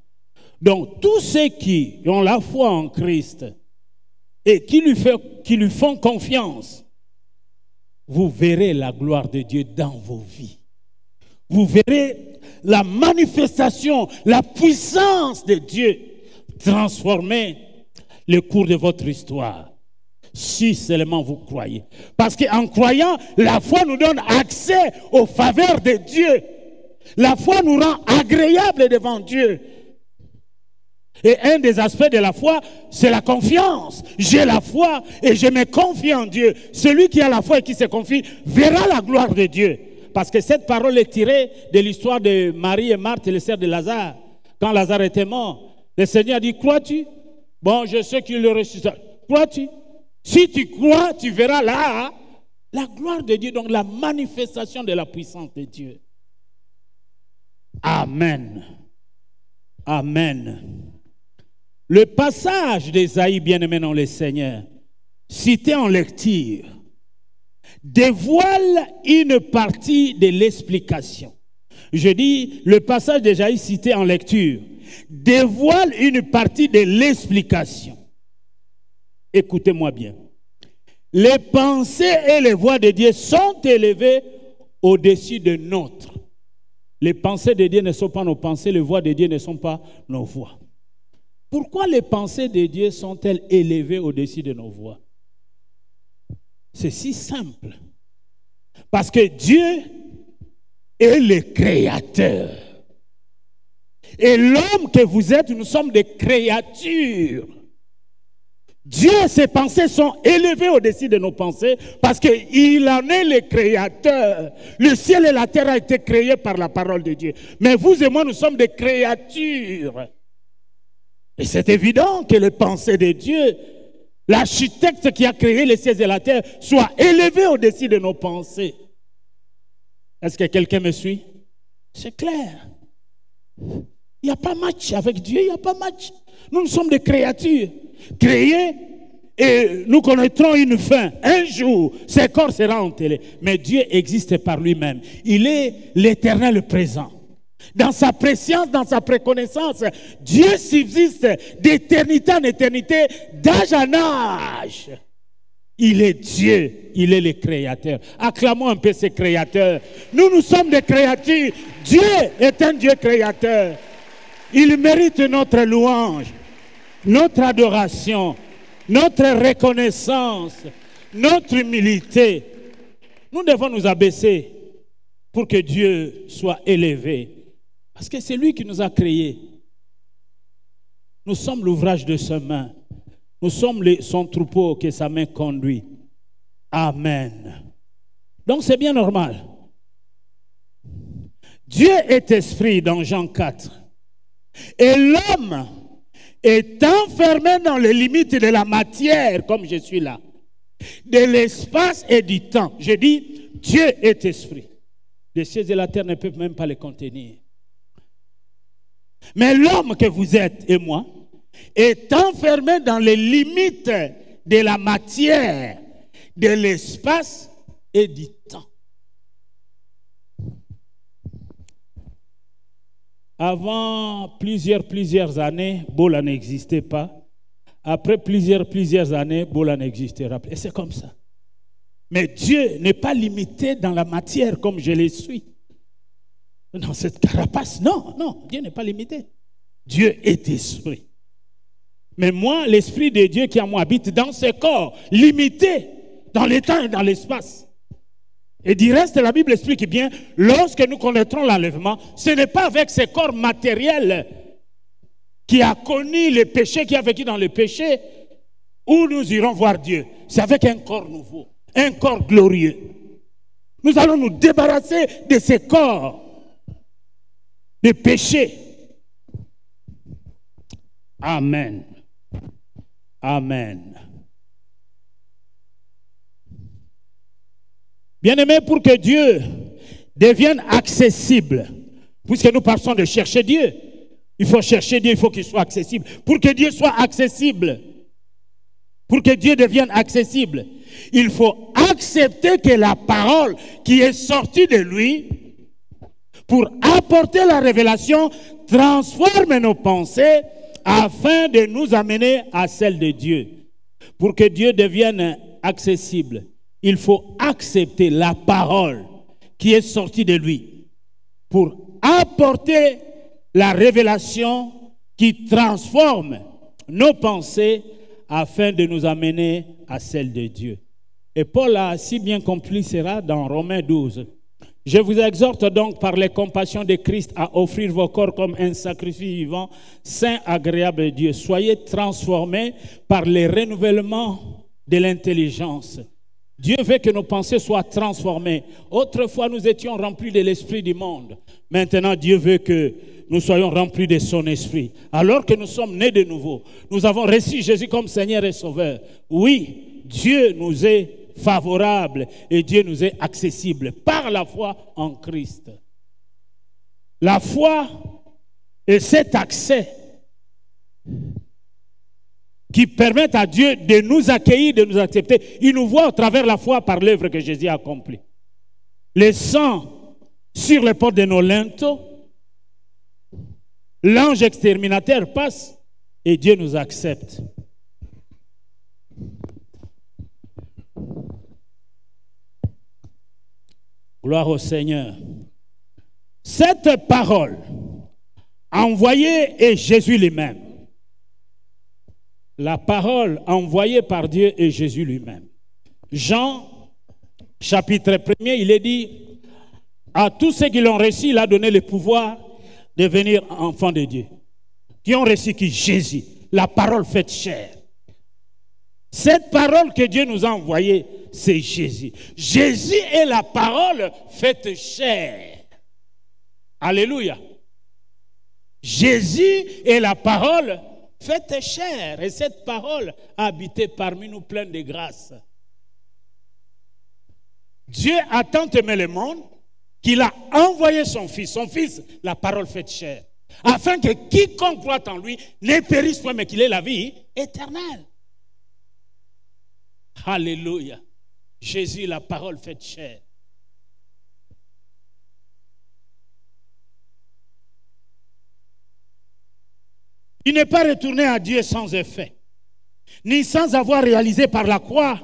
Donc, tous ceux qui ont la foi en Christ et qui lui font confiance, vous verrez la gloire de Dieu dans vos vies. Vous verrez la manifestation, la puissance de Dieu transformer le cours de votre histoire. Si seulement vous croyez. Parce qu'en croyant, la foi nous donne accès aux faveurs de Dieu. La foi nous rend agréables devant Dieu. Et un des aspects de la foi, c'est la confiance. J'ai la foi et je me confie en Dieu. Celui qui a la foi et qui se confie verra la gloire de Dieu. Parce que cette parole est tirée de l'histoire de Marie et Marthe, les sœurs de Lazare. Quand Lazare était mort, le Seigneur a dit, crois-tu? Bon, je sais qu'il le ressuscite. Crois-tu? Si tu crois, tu verras là la gloire de Dieu, donc la manifestation de la puissance de Dieu. Amen. Amen. Le passage d'Ésaïe, bien-aimé dans le Seigneur, cité en lecture, dévoile une partie de l'explication. Je dis, le passage d'Ésaïe cité en lecture dévoile une partie de l'explication. Écoutez-moi bien. Les pensées et les voies de Dieu sont élevées au-dessus de nôtres. Les pensées de Dieu ne sont pas nos pensées, les voies de Dieu ne sont pas nos voies. Pourquoi les pensées de Dieu sont-elles élevées au-dessus de nos voies? C'est si simple. Parce que Dieu est le créateur. Et l'homme que vous êtes, nous sommes des créatures. Dieu, ses pensées sont élevées au-dessus de nos pensées parce qu'il en est le créateur. Le ciel et la terre ont été créés par la parole de Dieu. Mais vous et moi, nous sommes des créatures. Et c'est évident que les pensées de Dieu, l'architecte qui a créé les cieux et la terre, soit élevé au-dessus de nos pensées. Est-ce que quelqu'un me suit? C'est clair. Il n'y a pas match avec Dieu, il n'y a pas match. Nous sommes des créatures créées et nous connaîtrons une fin. Un jour, ce corps sera enterré. Mais Dieu existe par lui-même. Il est l'éternel présent. Dans sa préscience, dans sa préconnaissance, Dieu subsiste d'éternité en éternité, d'âge en âge. Il est Dieu, il est le créateur. Acclamons un peu ce créateur. Nous sommes des créatures. Dieu est un Dieu créateur. Il mérite notre louange, notre adoration, notre reconnaissance, notre humilité. Nous devons nous abaisser pour que Dieu soit élevé. Parce que c'est lui qui nous a créés. Nous sommes l'ouvrage de sa main. Nous sommes son troupeau que sa main conduit. Amen. Donc c'est bien normal. Dieu est esprit dans Jean 4. Et l'homme est enfermé dans les limites de la matière, comme je suis là, de l'espace et du temps. Je dis, Dieu est esprit. Les cieux et la terre ne peuvent même pas le contenir. Mais l'homme que vous êtes et moi est enfermé dans les limites de la matière, de l'espace et du temps. Avant plusieurs années, Bola n'existait pas. Après plusieurs années, Bola n'existera plus. Et c'est comme ça. Mais Dieu n'est pas limité dans la matière comme je le suis. Dans cette carapace, non, Dieu n'est pas limité. Dieu est esprit. Mais moi, l'esprit de Dieu qui en moi habite dans ce corps, limité dans le temps et dans l'espace. Et du reste, la Bible explique bien, lorsque nous connaîtrons l'enlèvement, ce n'est pas avec ce corps matériel qui a connu le péché, qui a vécu dans le péché, où nous irons voir Dieu. C'est avec un corps nouveau, un corps glorieux. Nous allons nous débarrasser de ces corps de péché. Amen. Amen. Bien-aimés, pour que Dieu devienne accessible, puisque nous partons de chercher Dieu, il faut chercher Dieu, il faut qu'il soit accessible. Pour que Dieu soit accessible, pour que Dieu devienne accessible, il faut accepter que la parole qui est sortie de lui, pour apporter la révélation, transforme nos pensées afin de nous amener à celle de Dieu. Pour que Dieu devienne accessible, il faut accepter la parole qui est sortie de lui pour apporter la révélation qui transforme nos pensées afin de nous amener à celle de Dieu. Et Paul a si bien compris cela dans Romains 12. Je vous exhorte donc par les compassions de Christ à offrir vos corps comme un sacrifice vivant, saint, agréable à Dieu. Soyez transformés par le renouvellement de l'intelligence. Dieu veut que nos pensées soient transformées. Autrefois, nous étions remplis de l'esprit du monde. Maintenant, Dieu veut que nous soyons remplis de son esprit. Alors que nous sommes nés de nouveau, nous avons reçu Jésus comme Seigneur et Sauveur. Oui, Dieu nous est favorable et Dieu nous est accessible par la foi en Christ. La foi est cet accès qui permet à Dieu de nous accueillir, de nous accepter. Il nous voit au travers la foi par l'œuvre que Jésus a accomplie. Le sang sur les portes de nos linteaux, l'ange exterminateur passe et Dieu nous accepte. Gloire au Seigneur. Cette parole envoyée est Jésus lui-même. La parole envoyée par Dieu est Jésus lui-même. Jean, chapitre 1er, il est dit, à tous ceux qui l'ont reçu, il a donné le pouvoir de devenir enfants de Dieu. Qui ont reçu qui? Jésus, la parole faite chair. Cette parole que Dieu nous a envoyée, c'est Jésus. Jésus est la parole faite chair. Alléluia. Jésus est la parole faite chair. Et cette parole a habité parmi nous pleine de grâce. Dieu a tant aimé le monde qu'il a envoyé son Fils, la parole faite chair, afin que quiconque croit en lui ne périsse point, mais qu'il ait la vie éternelle. Alléluia. Jésus, la parole faite chair. Il n'est pas retourné à Dieu sans effet, ni sans avoir réalisé par la croix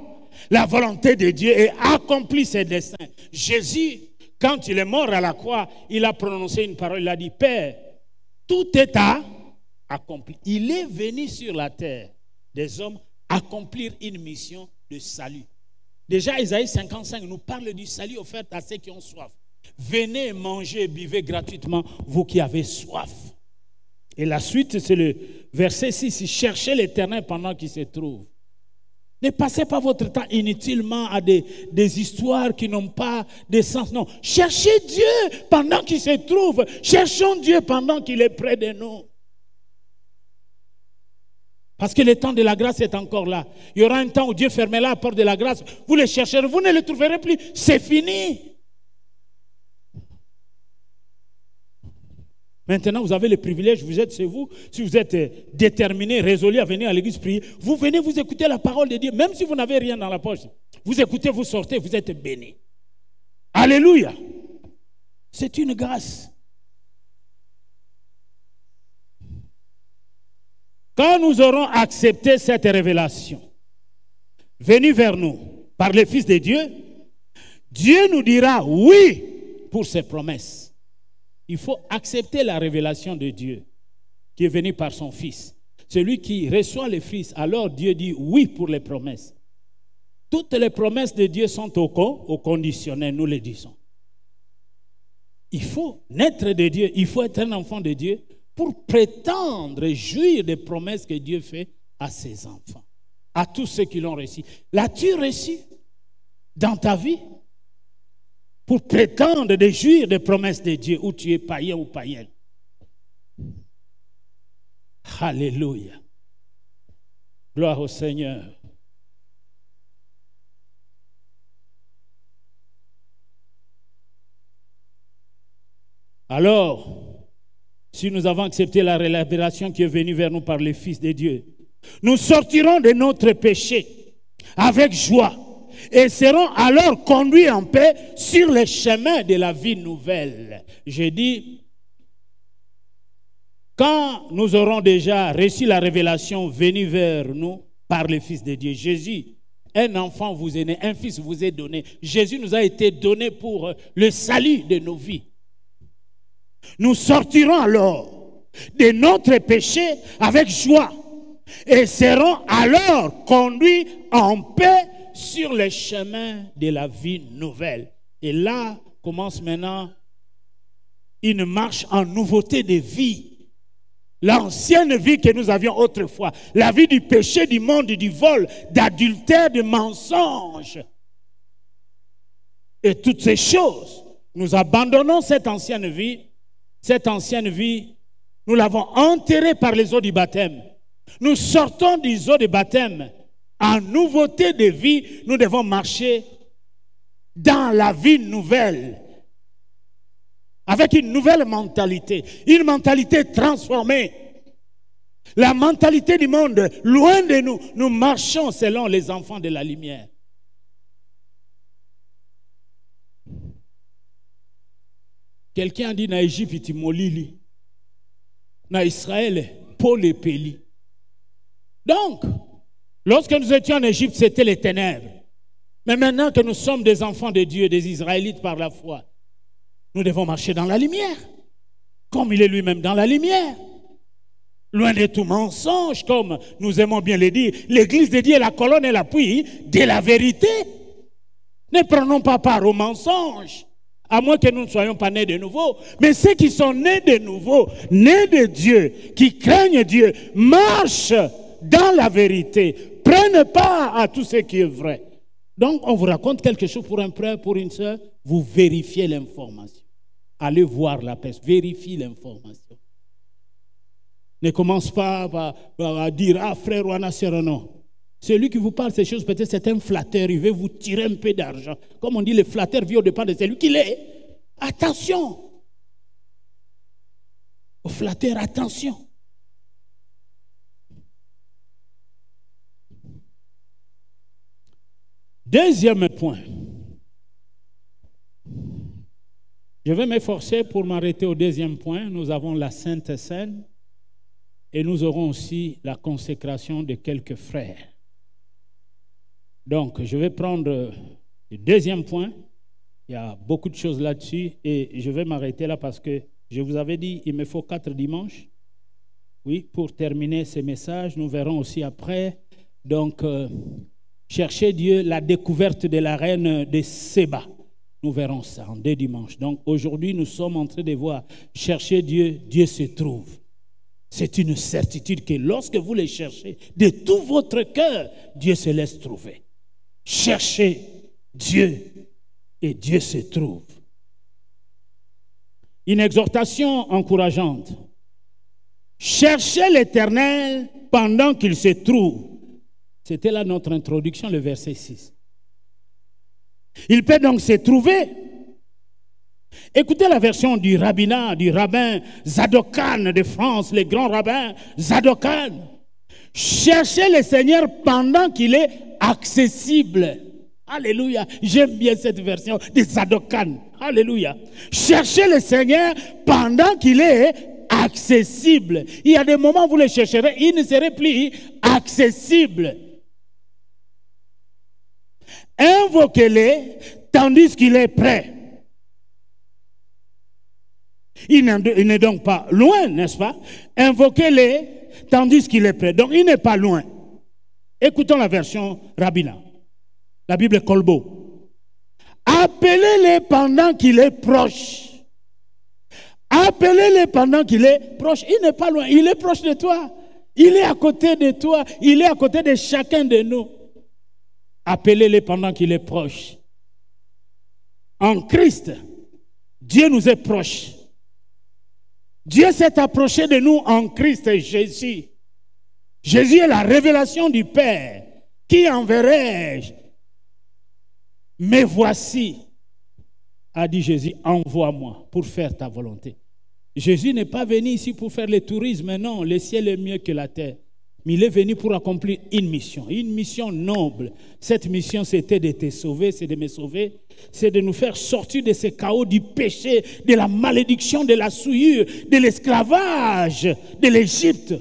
la volonté de Dieu et accompli ses desseins. Jésus, quand il est mort à la croix, il a prononcé une parole, il a dit, Père, tout est accompli. Il est venu sur la terre des hommes accomplir une mission de salut. Déjà, Isaïe 55 nous parle du salut offert à ceux qui ont soif. Venez manger et buvez gratuitement, vous qui avez soif. Et la suite, c'est le verset 6. Cherchez l'Éternel pendant qu'il se trouve. Ne passez pas votre temps inutilement à des histoires qui n'ont pas de sens. Non, cherchez Dieu pendant qu'il se trouve. Cherchons Dieu pendant qu'il est près de nous. Parce que le temps de la grâce est encore là. Il y aura un temps où Dieu fermera la porte de la grâce. Vous le chercherez, vous ne le trouverez plus. C'est fini. Maintenant, vous avez le privilège, vous êtes chez vous. Si vous êtes déterminé, résolu à venir à l'église prier, vous venez, vous écoutez la parole de Dieu. Même si vous n'avez rien dans la poche, vous écoutez, vous sortez, vous êtes bénis. Alléluia. C'est une grâce. Quand nous aurons accepté cette révélation, venue vers nous par le Fils de Dieu, Dieu nous dira oui pour ses promesses. Il faut accepter la révélation de Dieu qui est venue par son Fils. Celui qui reçoit le Fils, alors Dieu dit oui pour les promesses. Toutes les promesses de Dieu sont au conditionnel, nous le disons. Il faut naître de Dieu, il faut être un enfant de Dieu pour prétendre et jouir des promesses que Dieu fait à ses enfants, à tous ceux qui l'ont reçu. L'as-tu reçu dans ta vie pour prétendre de jouir des promesses de Dieu où tu es païen ou païenne? Alléluia. Gloire au Seigneur. Alors, si nous avons accepté la révélation qui est venue vers nous par le Fils de Dieu, nous sortirons de notre péché avec joie et serons alors conduits en paix sur les chemins de la vie nouvelle. J'ai dit, quand nous aurons déjà reçu la révélation venue vers nous par le Fils de Dieu, Jésus, un enfant vous est né, un fils vous est donné. Jésus nous a été donné pour le salut de nos vies. Nous sortirons alors de notre péché avec joie et serons alors conduits en paix sur les chemins de la vie nouvelle. Et là commence maintenant une marche en nouveauté de vie. L'ancienne vie que nous avions autrefois, la vie du péché, du monde, du vol, d'adultère, de mensonge. Et toutes ces choses, nous abandonnons cette ancienne vie. Cette ancienne vie, nous l'avons enterrée par les eaux du baptême. Nous sortons des eaux du baptême. En nouveauté de vie, nous devons marcher dans la vie nouvelle. Avec une nouvelle mentalité. Une mentalité transformée. La mentalité du monde, loin de nous, nous marchons selon les enfants de la lumière. Quelqu'un a dit na Égypte iti molili, na Israël Paul et Péli. Donc, lorsque nous étions en Égypte, c'était les ténèbres. Mais maintenant que nous sommes des enfants de Dieu, des Israélites par la foi, nous devons marcher dans la lumière, comme il est lui-même dans la lumière. Loin de tout mensonge, comme nous aimons bien le dire, l'Église de Dieu est la colonne et l'appui de la vérité. Ne prenons pas part au mensonge. À moins que nous ne soyons pas nés de nouveau. Mais ceux qui sont nés de nouveau, nés de Dieu, qui craignent Dieu, marchent dans la vérité, prennent part à tout ce qui est vrai. Donc, on vous raconte quelque chose pour un frère, pour une soeur, vous vérifiez l'information. Allez voir la presse, vérifiez l'information. Ne commence pas à dire, ah frère ou à sœur, non. Celui qui vous parle ces choses, peut-être c'est un flatteur, il veut vous tirer un peu d'argent. Comme on dit, le flatteur vit au départ de celui qu'il est. Attention. Au flatteur, attention. Deuxième point. Je vais m'efforcer pour m'arrêter au deuxième point. Nous avons la Sainte Seine et nous aurons aussi la consécration de quelques frères. Donc, je vais prendre le deuxième point. Il y a beaucoup de choses là-dessus et je vais m'arrêter là parce que je vous avais dit il me faut 4 dimanches. Oui, pour terminer ces messages, nous verrons aussi après. Donc, chercher Dieu, la découverte de la reine de Séba. Nous verrons ça en 2 dimanches. Donc, aujourd'hui, nous sommes en train de voir chercher Dieu, Dieu se trouve. C'est une certitude que lorsque vous le cherchez de tout votre cœur, Dieu se laisse trouver. Cherchez Dieu et Dieu se trouve. Une exhortation encourageante. Cherchez l'Éternel pendant qu'il se trouve. C'était là notre introduction, le verset 6. Il peut donc se trouver. Écoutez la version du rabbinat, du rabbin Zadokan de France, le grand rabbin Zadokan. Cherchez le Seigneur pendant qu'il est accessible. Alléluia. J'aime bien cette version de Zadokan. Alléluia. Cherchez le Seigneur pendant qu'il est accessible. Il y a des moments où vous le chercherez, il ne serait plus accessible. Invoquez-le tandis qu'il est prêt. Il n'est donc pas loin, n'est-ce pas? Invoquez-le tandis qu'il est prêt. Donc il n'est pas loin. Écoutons la version Rabina, la Bible Kolbo. Appelez-le pendant qu'il est proche. Appelez-le pendant qu'il est proche. Il n'est pas loin, il est proche de toi. Il est à côté de toi, il est à côté de chacun de nous. Appelez-le pendant qu'il est proche. En Christ, Dieu nous est proche. Dieu s'est approché de nous en Christ Jésus. Jésus est la révélation du Père. Qui enverrai-je? Mais voici, a dit Jésus, envoie-moi pour faire ta volonté. Jésus n'est pas venu ici pour faire le tourisme, non, le ciel est mieux que la terre. Mais il est venu pour accomplir une mission noble. Cette mission, c'était de te sauver, c'est de me sauver, c'est de nous faire sortir de ce chaos du péché, de la malédiction, de la souillure, de l'esclavage de l'Égypte,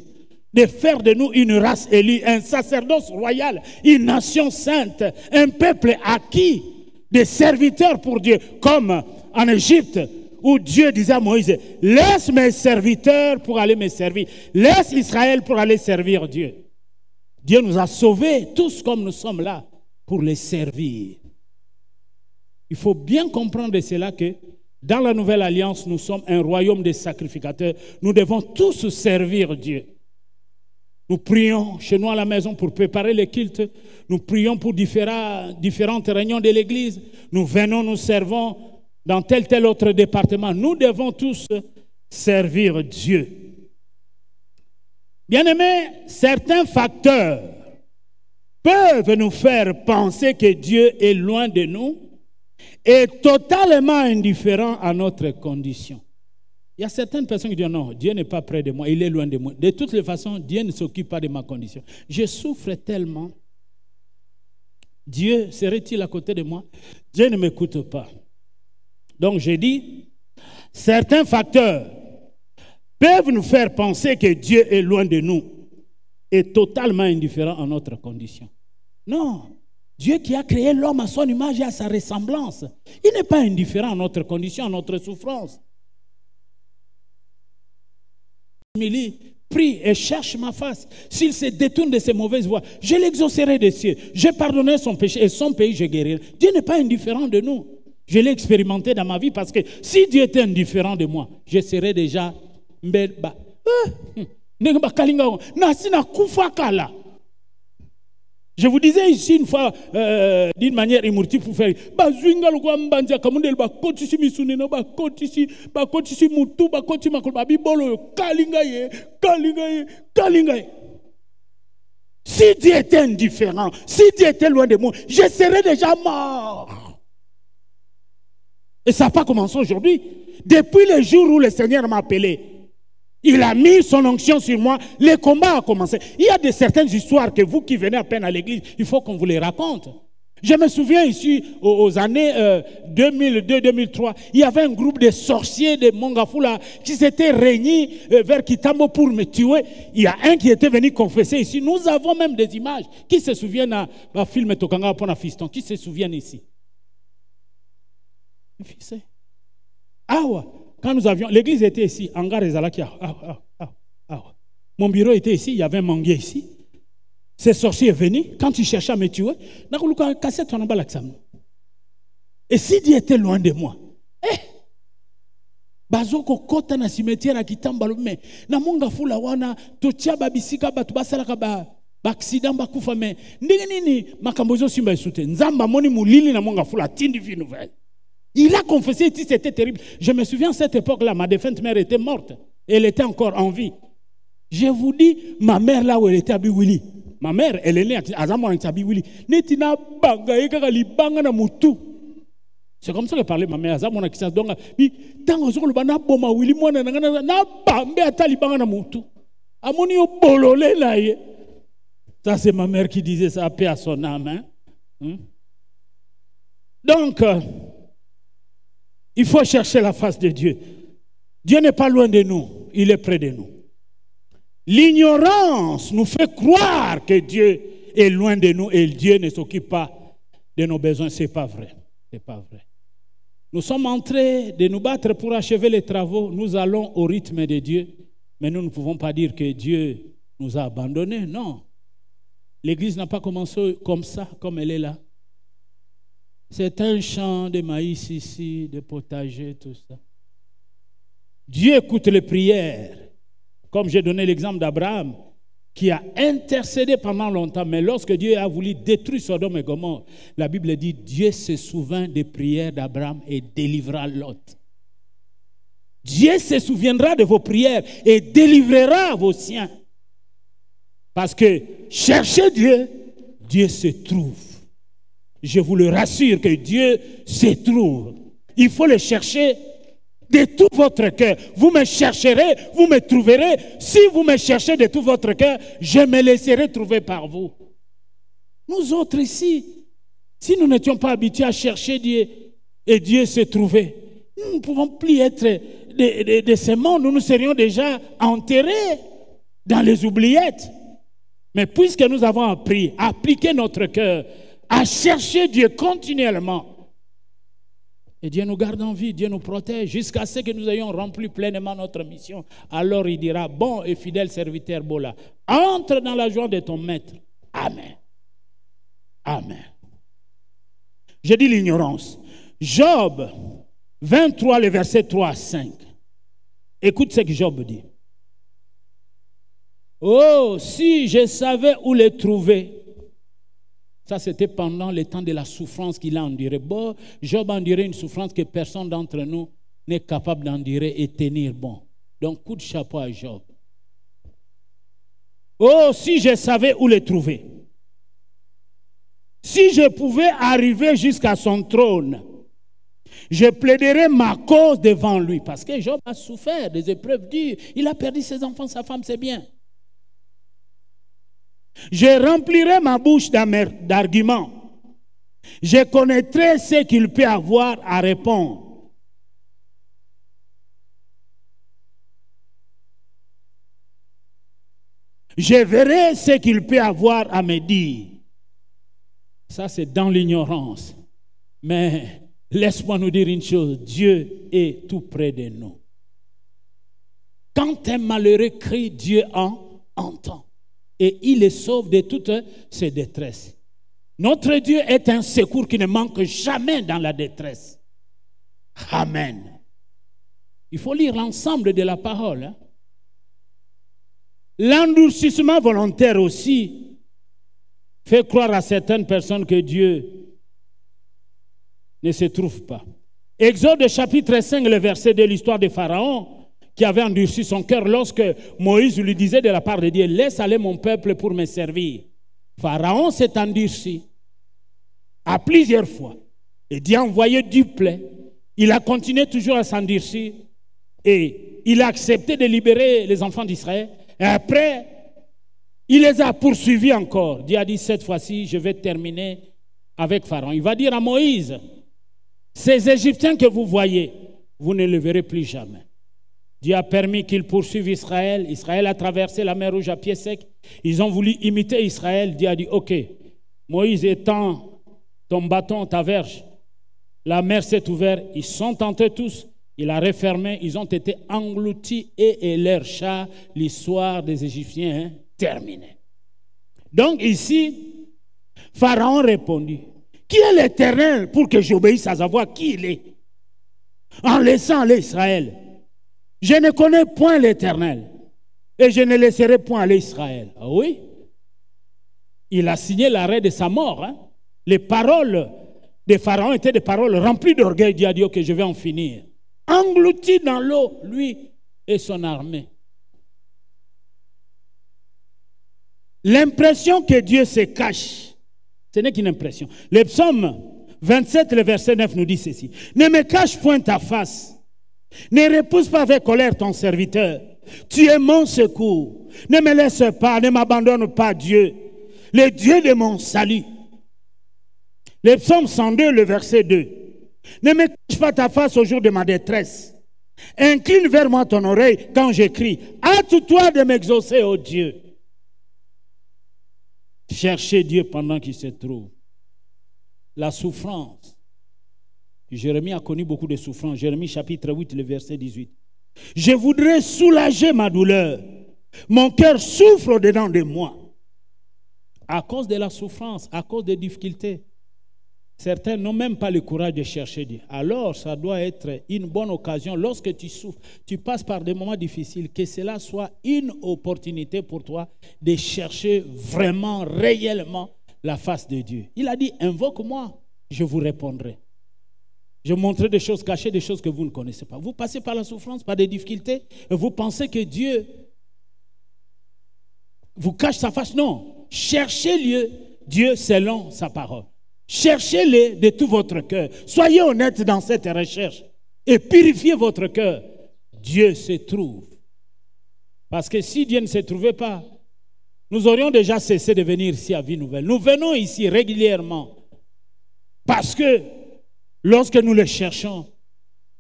de faire de nous une race élue, un sacerdoce royal, une nation sainte, un peuple acquis, des serviteurs pour Dieu, comme en Égypte, où Dieu disait à Moïse, laisse mes serviteurs pour aller me servir. Laisse Israël pour aller servir Dieu. Dieu nous a sauvés, tous comme nous sommes là, pour les servir. Il faut bien comprendre cela que dans la nouvelle alliance, nous sommes un royaume de sacrificateurs. Nous devons tous servir Dieu. Nous prions chez nous à la maison pour préparer les cultes. Nous prions pour différentes réunions de l'Église. Nous venons, nous servons dans tel autre département. Nous devons tous servir Dieu. Bien-aimés, certains facteurs peuvent nous faire penser que Dieu est loin de nous et totalement indifférent à notre condition. Il y a certaines personnes qui disent non, Dieu n'est pas près de moi, il est loin de moi. De toutes les façons, Dieu ne s'occupe pas de ma condition. Je souffre tellement. Dieu serait-il à côté de moi? Dieu ne m'écoute pas. Donc j'ai dit, certains facteurs peuvent nous faire penser que Dieu est loin de nous et totalement indifférent à notre condition. Non, Dieu qui a créé l'homme à son image et à sa ressemblance, il n'est pas indifférent à notre condition, à notre souffrance. Prie et cherche ma face. S'il se détourne de ses mauvaises voies, je l'exaucerai des cieux. Je pardonnerai son péché et son pays je guérirai. Dieu n'est pas indifférent de nous. Je l'ai expérimenté dans ma vie parce que si Dieu était indifférent de moi, je serais déjà je vous disais ici une fois d'une manière immortelle pour faire si Dieu était indifférent, si Dieu était loin de moi, je serais déjà mort. Et ça n'a pas commencé aujourd'hui. Depuis le jour où le Seigneur m'a appelé, il a mis son onction sur moi, le combat a commencé. Il y a certaines histoires que vous qui venez à peine à l'église, il faut qu'on vous les raconte. Je me souviens ici, aux années 2002-2003, il y avait un groupe de sorciers de Mongafula qui s'étaient réunis vers Kitambo pour me tuer. Il y a un qui était venu confesser ici. Nous avons même des images. Qui se souviennent à film Tokanga pour un fiston? Qui se souviennent ici? Ah ouais. Quand nous avions, l'église était ici, Hangar et Zalakia. Mon bureau était ici, il y avait un manguier ici. Ce sorcier est venu, quand il cherchait à me tuer, et si Dieu était loin de moi, bazoko kota na cimetière à Kitambalume, na monga fula wana, totia babisika batu basalaka ba accident bakufa me, ndenge nini makambozo simba esute, nzamba moni mulili na monga fula tindi vi nouvelle. Il a confessé, c'était terrible. Je me souviens à cette époque-là, ma défunte mère était morte. Elle était encore en vie. Je vous dis, ma mère là où elle était à Biwili. Ma mère, elle est née à Zamora à Biwili. C'est comme ça que parlait ma mère. Donc, ça c'est ma mère qui disait ça, paix à son âme. Hein? Donc, il faut chercher la face de Dieu. Dieu n'est pas loin de nous, il est près de nous. L'ignorance nous fait croire que Dieu est loin de nous et Dieu ne s'occupe pas de nos besoins. Ce n'est pas vrai. C'est pas vrai. Nous sommes en train de nous battre pour achever les travaux. Nous allons au rythme de Dieu, mais nous ne pouvons pas dire que Dieu nous a abandonnés. Non. L'Église n'a pas commencé comme ça, comme elle est là. C'est un champ de maïs ici, de potager, tout ça. Dieu écoute les prières. Comme j'ai donné l'exemple d'Abraham, qui a intercédé pendant longtemps, mais lorsque Dieu a voulu détruire Sodome et Gomorrhe, la Bible dit, Dieu se souvint des prières d'Abraham et délivra Lot. Dieu se souviendra de vos prières et délivrera vos siens. Parce que cherchez Dieu, Dieu se trouve. Je vous le rassure que Dieu se trouve. Il faut le chercher de tout votre cœur. Vous me chercherez, vous me trouverez. Si vous me cherchez de tout votre cœur, je me laisserai trouver par vous. Nous autres ici, si nous n'étions pas habitués à chercher Dieu et Dieu se trouvait, nous ne pouvons plus être de ce monde. Nous serions déjà enterrés dans les oubliettes. Mais puisque nous avons appris à appliquer notre cœur, à chercher Dieu continuellement, et Dieu nous garde en vie, Dieu nous protège jusqu'à ce que nous ayons rempli pleinement notre mission. Alors il dira, bon et fidèle serviteur Bola, entre dans la joie de ton maître. Amen. Amen. Je dis l'ignorance. Job 23, le verset 3 à 5. Écoute ce que Job dit. Oh, si je savais où les trouver. Ça, c'était pendant le temps de la souffrance qu'il a endurée. Bon, Job a enduré une souffrance que personne d'entre nous n'est capable d'endurer et tenir bon. Donc, coup de chapeau à Job. Oh, si je savais où les trouver. Si je pouvais arriver jusqu'à son trône, je plaiderais ma cause devant lui. Parce que Job a souffert des épreuves dures. Il a perdu ses enfants, sa femme, c'est bien. Je remplirai ma bouche d'arguments. Je connaîtrai ce qu'il peut avoir à répondre. Je verrai ce qu'il peut avoir à me dire. Ça, c'est dans l'ignorance. Mais laisse-moi nous dire une chose. Dieu est tout près de nous. Quand un malheureux crie, Dieu entend. Et il les sauve de toutes ses détresses. Notre Dieu est un secours qui ne manque jamais dans la détresse. Amen. Il faut lire l'ensemble de la parole. Hein? L'endurcissement volontaire aussi fait croire à certaines personnes que Dieu ne se trouve pas. Exode chapitre 5, le verset 2, l'histoire de Pharaon, qui avait endurci son cœur lorsque Moïse lui disait de la part de Dieu, laisse aller mon peuple pour me servir. Pharaon s'est endurci à plusieurs fois. Et Dieu a envoyé du plaie. Il a continué toujours à s'endurcir. Et il a accepté de libérer les enfants d'Israël. Et après, il les a poursuivis encore. Dieu a dit, cette fois-ci, je vais terminer avec Pharaon. Il va dire à Moïse, ces Égyptiens que vous voyez, vous ne les verrez plus jamais. Dieu a permis qu'ils poursuivent Israël. Israël a traversé la mer Rouge à pied sec. Ils ont voulu imiter Israël. Dieu a dit, ok, Moïse étend ton bâton, ta verge. La mer s'est ouverte. Ils sont entrés tous. Il a refermé. Ils ont été engloutis et leurs chats. L'histoire des Égyptiens terminée. Donc ici, Pharaon répondit, qui est l'Éternel pour que j'obéisse à savoir qui il est? En laissant aller Israël. Je ne connais point l'Éternel et je ne laisserai point aller Israël. Ah oui? Il a signé l'arrêt de sa mort. Hein? Les paroles de Pharaon étaient des paroles remplies d'orgueil. Dieu a dit, ok, je vais en finir. Englouti dans l'eau, lui et son armée. L'impression que Dieu se cache, ce n'est qu'une impression. Le psaume 27, le verset 9 nous dit ceci. Ne me cache point ta face. Ne repousse pas avec colère ton serviteur. Tu es mon secours. Ne me laisse pas, ne m'abandonne pas, Dieu, le Dieu de mon salut. Le psaume 102, le verset 2. Ne me cache pas ta face au jour de ma détresse. Incline vers moi ton oreille quand je crie. Hâte-toi de m'exaucer, ô Dieu. Cherchez Dieu pendant qu'il se trouve. La souffrance. Jérémie a connu beaucoup de souffrance. Jérémie chapitre 8, le verset 18. Je voudrais soulager ma douleur. Mon cœur souffre au-dedans de moi. À cause de la souffrance, à cause des difficultés. Certains n'ont même pas le courage de chercher Dieu. Alors, ça doit être une bonne occasion. Lorsque tu souffres, tu passes par des moments difficiles, que cela soit une opportunité pour toi de chercher vraiment, réellement la face de Dieu. Il a dit, invoque-moi, je vous répondrai. Je vous montrerai des choses cachées, des choses que vous ne connaissez pas. Vous passez par la souffrance, par des difficultés, et vous pensez que Dieu vous cache sa face. Non. Cherchez-le, Dieu selon sa parole. Cherchez-le de tout votre cœur. Soyez honnête dans cette recherche et purifiez votre cœur. Dieu se trouve. Parce que si Dieu ne se trouvait pas, nous aurions déjà cessé de venir ici à Vie Nouvelle. Nous venons ici régulièrement parce que lorsque nous le cherchons,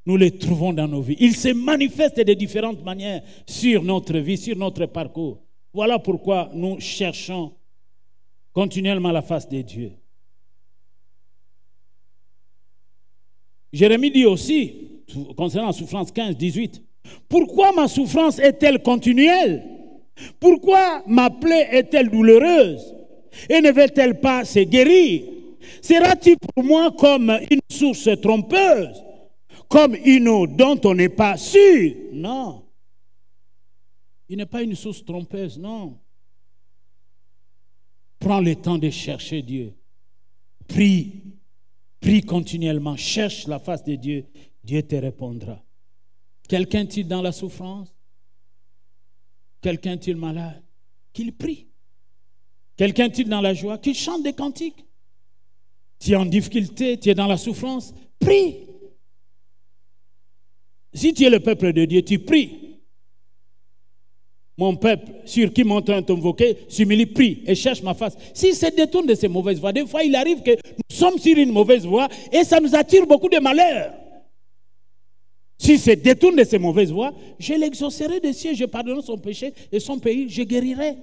nous le trouvons dans nos vies. Il se manifeste de différentes manières sur notre vie, sur notre parcours. Voilà pourquoi nous cherchons continuellement la face de Dieu. Jérémie dit aussi, concernant la souffrance 15, 18, pourquoi ma souffrance est-elle continuelle? Pourquoi ma plaie est-elle douloureuse? Et ne veut-elle pas se guérir? Sera-t-il pour moi comme une source trompeuse? Comme une eau dont on n'est pas sûr? Non. Il n'est pas une source trompeuse, non. Prends le temps de chercher Dieu. Prie. Prie continuellement. Cherche la face de Dieu. Dieu te répondra. Quelqu'un est-il dans la souffrance? Quelqu'un est-il malade? Qu'il prie. Quelqu'un est-il dans la joie? Qu'il chante des cantiques. Tu es en difficulté, tu es dans la souffrance, prie. Si tu es le peuple de Dieu, tu pries. Mon peuple, sur qui mon train t'invoquer, s'humilie, prie et cherche ma face. S'il se détourne de ces mauvaises voies, des fois il arrive que nous sommes sur une mauvaise voie et ça nous attire beaucoup de malheur. S'il se détourne de ces mauvaises voies, je l'exaucerai des cieux, je pardonnerai son péché et son pays, je guérirai.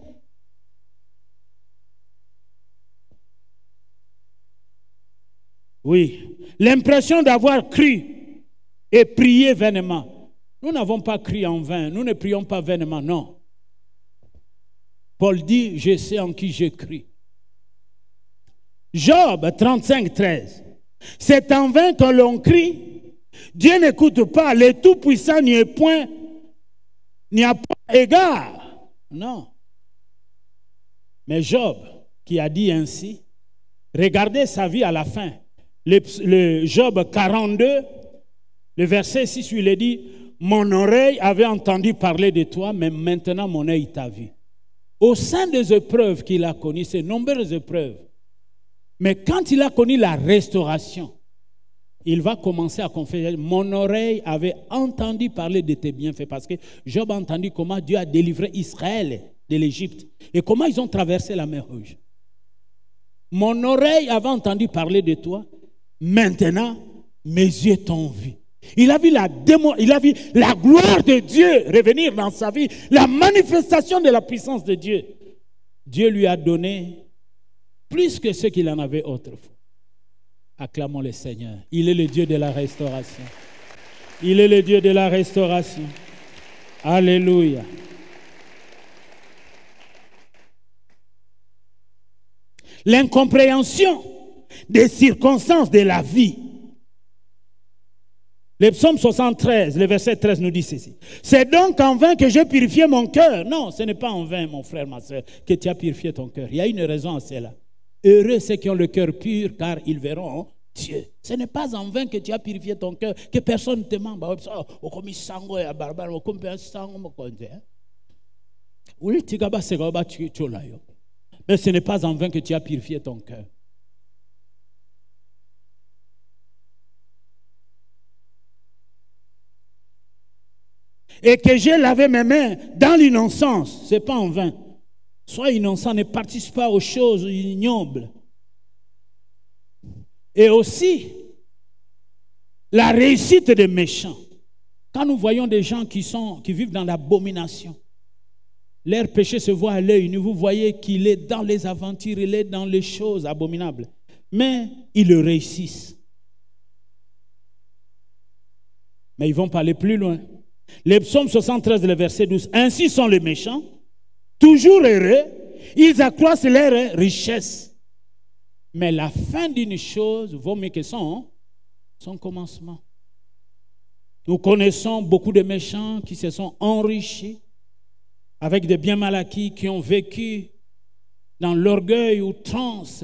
Oui, l'impression d'avoir cru et prié vainement. Nous n'avons pas crié en vain, nous ne prions pas vainement, non. Paul dit, je sais en qui je crie. Job 35, 13. C'est en vain que l'on crie. Dieu n'écoute pas, le Tout-Puissant n'y a point égard. Non. Mais Job, qui a dit ainsi, regardez sa vie à la fin. Le Job 42, le verset 6, il est dit, mon oreille avait entendu parler de toi, mais maintenant mon œil t'a vu. Au sein des épreuves qu'il a connues, ces nombreuses épreuves, mais quand il a connu la restauration, il va commencer à confesser, mon oreille avait entendu parler de tes bienfaits, parce que Job a entendu comment Dieu a délivré Israël de l'Égypte et comment ils ont traversé la mer Rouge. Mon oreille avait entendu parler de toi, maintenant mes yeux t'ont vu. Il a vu la gloire de Dieu revenir dans sa vie, la manifestation de la puissance de Dieu. Dieu lui a donné plus que ce qu'il en avait autrefois. Acclamons le Seigneur. Il est le Dieu de la restauration. Il est le Dieu de la restauration. Alléluia. L'incompréhension des circonstances de la vie. Le psaume 73, le verset 13 nous dit ceci. C'est donc en vain que j'ai purifié mon cœur. Non, ce n'est pas en vain, mon frère, ma soeur, que tu as purifié ton cœur. Il y a une raison à cela. Heureux ceux qui ont le cœur pur, car ils verront Dieu. Ce n'est pas en vain que tu as purifié ton cœur, que personne ne te ment. Mais ce n'est pas en vain que tu as purifié ton cœur. Et que j'ai lavé mes mains dans l'innocence, ce n'est pas en vain. Sois innocent, ne participe pas aux choses ignobles. Et aussi, la réussite des méchants. Quand nous voyons des gens qui vivent dans l'abomination, leur péché se voit à l'œil. Vous voyez qu'il est dans les aventures, il est dans les choses abominables. Mais ils le réussissent. Mais ils vont pas aller plus loin. Le psaume 73, le verset 12. Ainsi sont les méchants, toujours heureux, ils accroissent leur richesse. Mais la fin d'une chose vaut mieux que son commencement. Nous connaissons beaucoup de méchants qui se sont enrichis avec des biens mal acquis, qui ont vécu dans l'orgueil ou transe,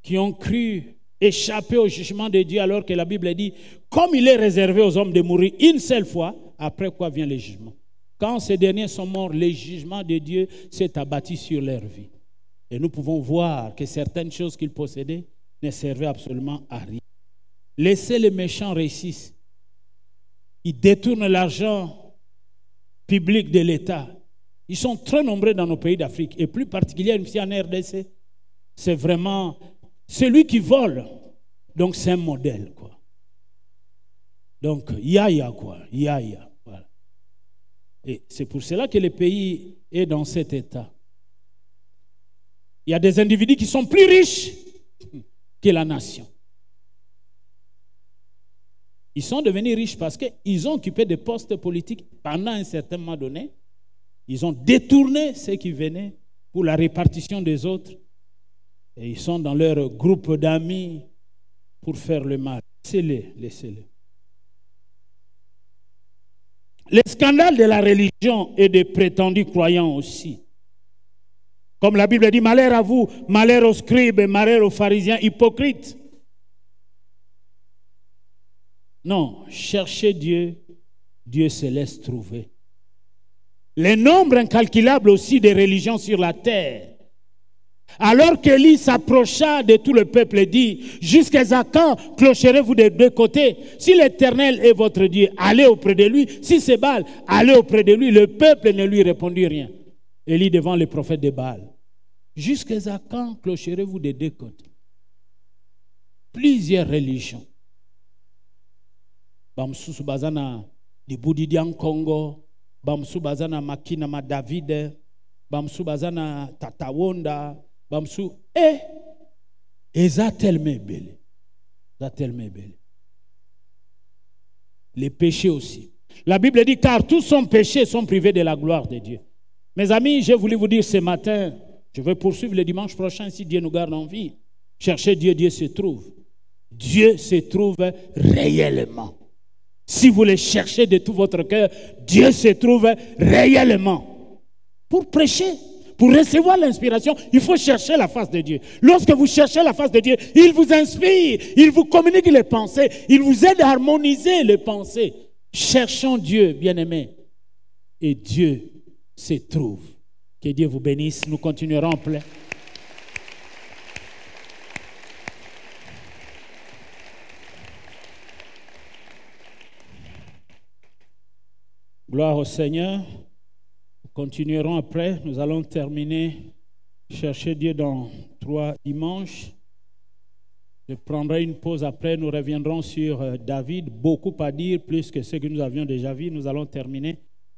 qui ont cru échapper au jugement de Dieu, alors que la Bible dit, comme il est réservé aux hommes de mourir une seule fois, après quoi vient le jugement. Quand ces derniers sont morts, le jugement de Dieu s'est abattu sur leur vie. Et nous pouvons voir que certaines choses qu'ils possédaient ne servaient absolument à rien. Laissez les méchants réussir. Ils détournent l'argent public de l'État. Ils sont très nombreux dans nos pays d'Afrique, et plus particulièrement ici en RDC. C'est vraiment celui qui vole. Donc c'est un modèle, quoi. Donc yaya, quoi. Yaya. Voilà. Et c'est pour cela que le pays est dans cet état. Il y a des individus qui sont plus riches que la nation. Ils sont devenus riches parce qu'ils ont occupé des postes politiques pendant un certain moment donné. Ils ont détourné ceux qui venaient pour la répartition des autres. Et ils sont dans leur groupe d'amis pour faire le mal. Laissez-les, laissez-les. Les scandales de la religion et des prétendus croyants aussi. Comme la Bible dit, malheur à vous, malheur aux scribes, malheur aux pharisiens hypocrites. Non, cherchez Dieu, Dieu se laisse trouver. Les nombres incalculables aussi des religions sur la terre. Alors qu'Élie s'approcha de tout le peuple et dit, jusqu'à quand clocherez-vous des deux côtés? Si l'Éternel est votre Dieu, allez auprès de lui. Si c'est Baal, allez auprès de lui. Le peuple ne lui répondit rien. Élie devant les prophètes de Baal. Jusqu'à quand clocherez-vous des deux côtés? Plusieurs religions. Bamsusu bazana di Budidian Congo, Bamsu bazana Makina ma David, Bamsu bazana Tatawonda, Bamsu eza tellement belle. Eza tellement belle. Les péchés aussi. La Bible dit car tous sont péchés, sont privés de la gloire de Dieu. Mes amis, j'ai voulu vous dire ce matin, je vais poursuivre le dimanche prochain si Dieu nous garde en vie. Cherchez Dieu, Dieu se trouve. Dieu se trouve réellement. Si vous le cherchez de tout votre cœur, Dieu se trouve réellement. Pour prêcher, pour recevoir l'inspiration, il faut chercher la face de Dieu. Lorsque vous cherchez la face de Dieu, il vous inspire, il vous communique les pensées, il vous aide à harmoniser les pensées. Cherchons Dieu, bien-aimés, et Dieu se trouve. Que Dieu vous bénisse, nous continuerons en plein. Gloire au Seigneur. Nous continuerons après. Nous allons terminer. Chercher Dieu dans 3 dimanches. Je prendrai une pause après. Nous reviendrons sur David. Beaucoup à dire, plus que ce que nous avions déjà vu. Nous allons terminer.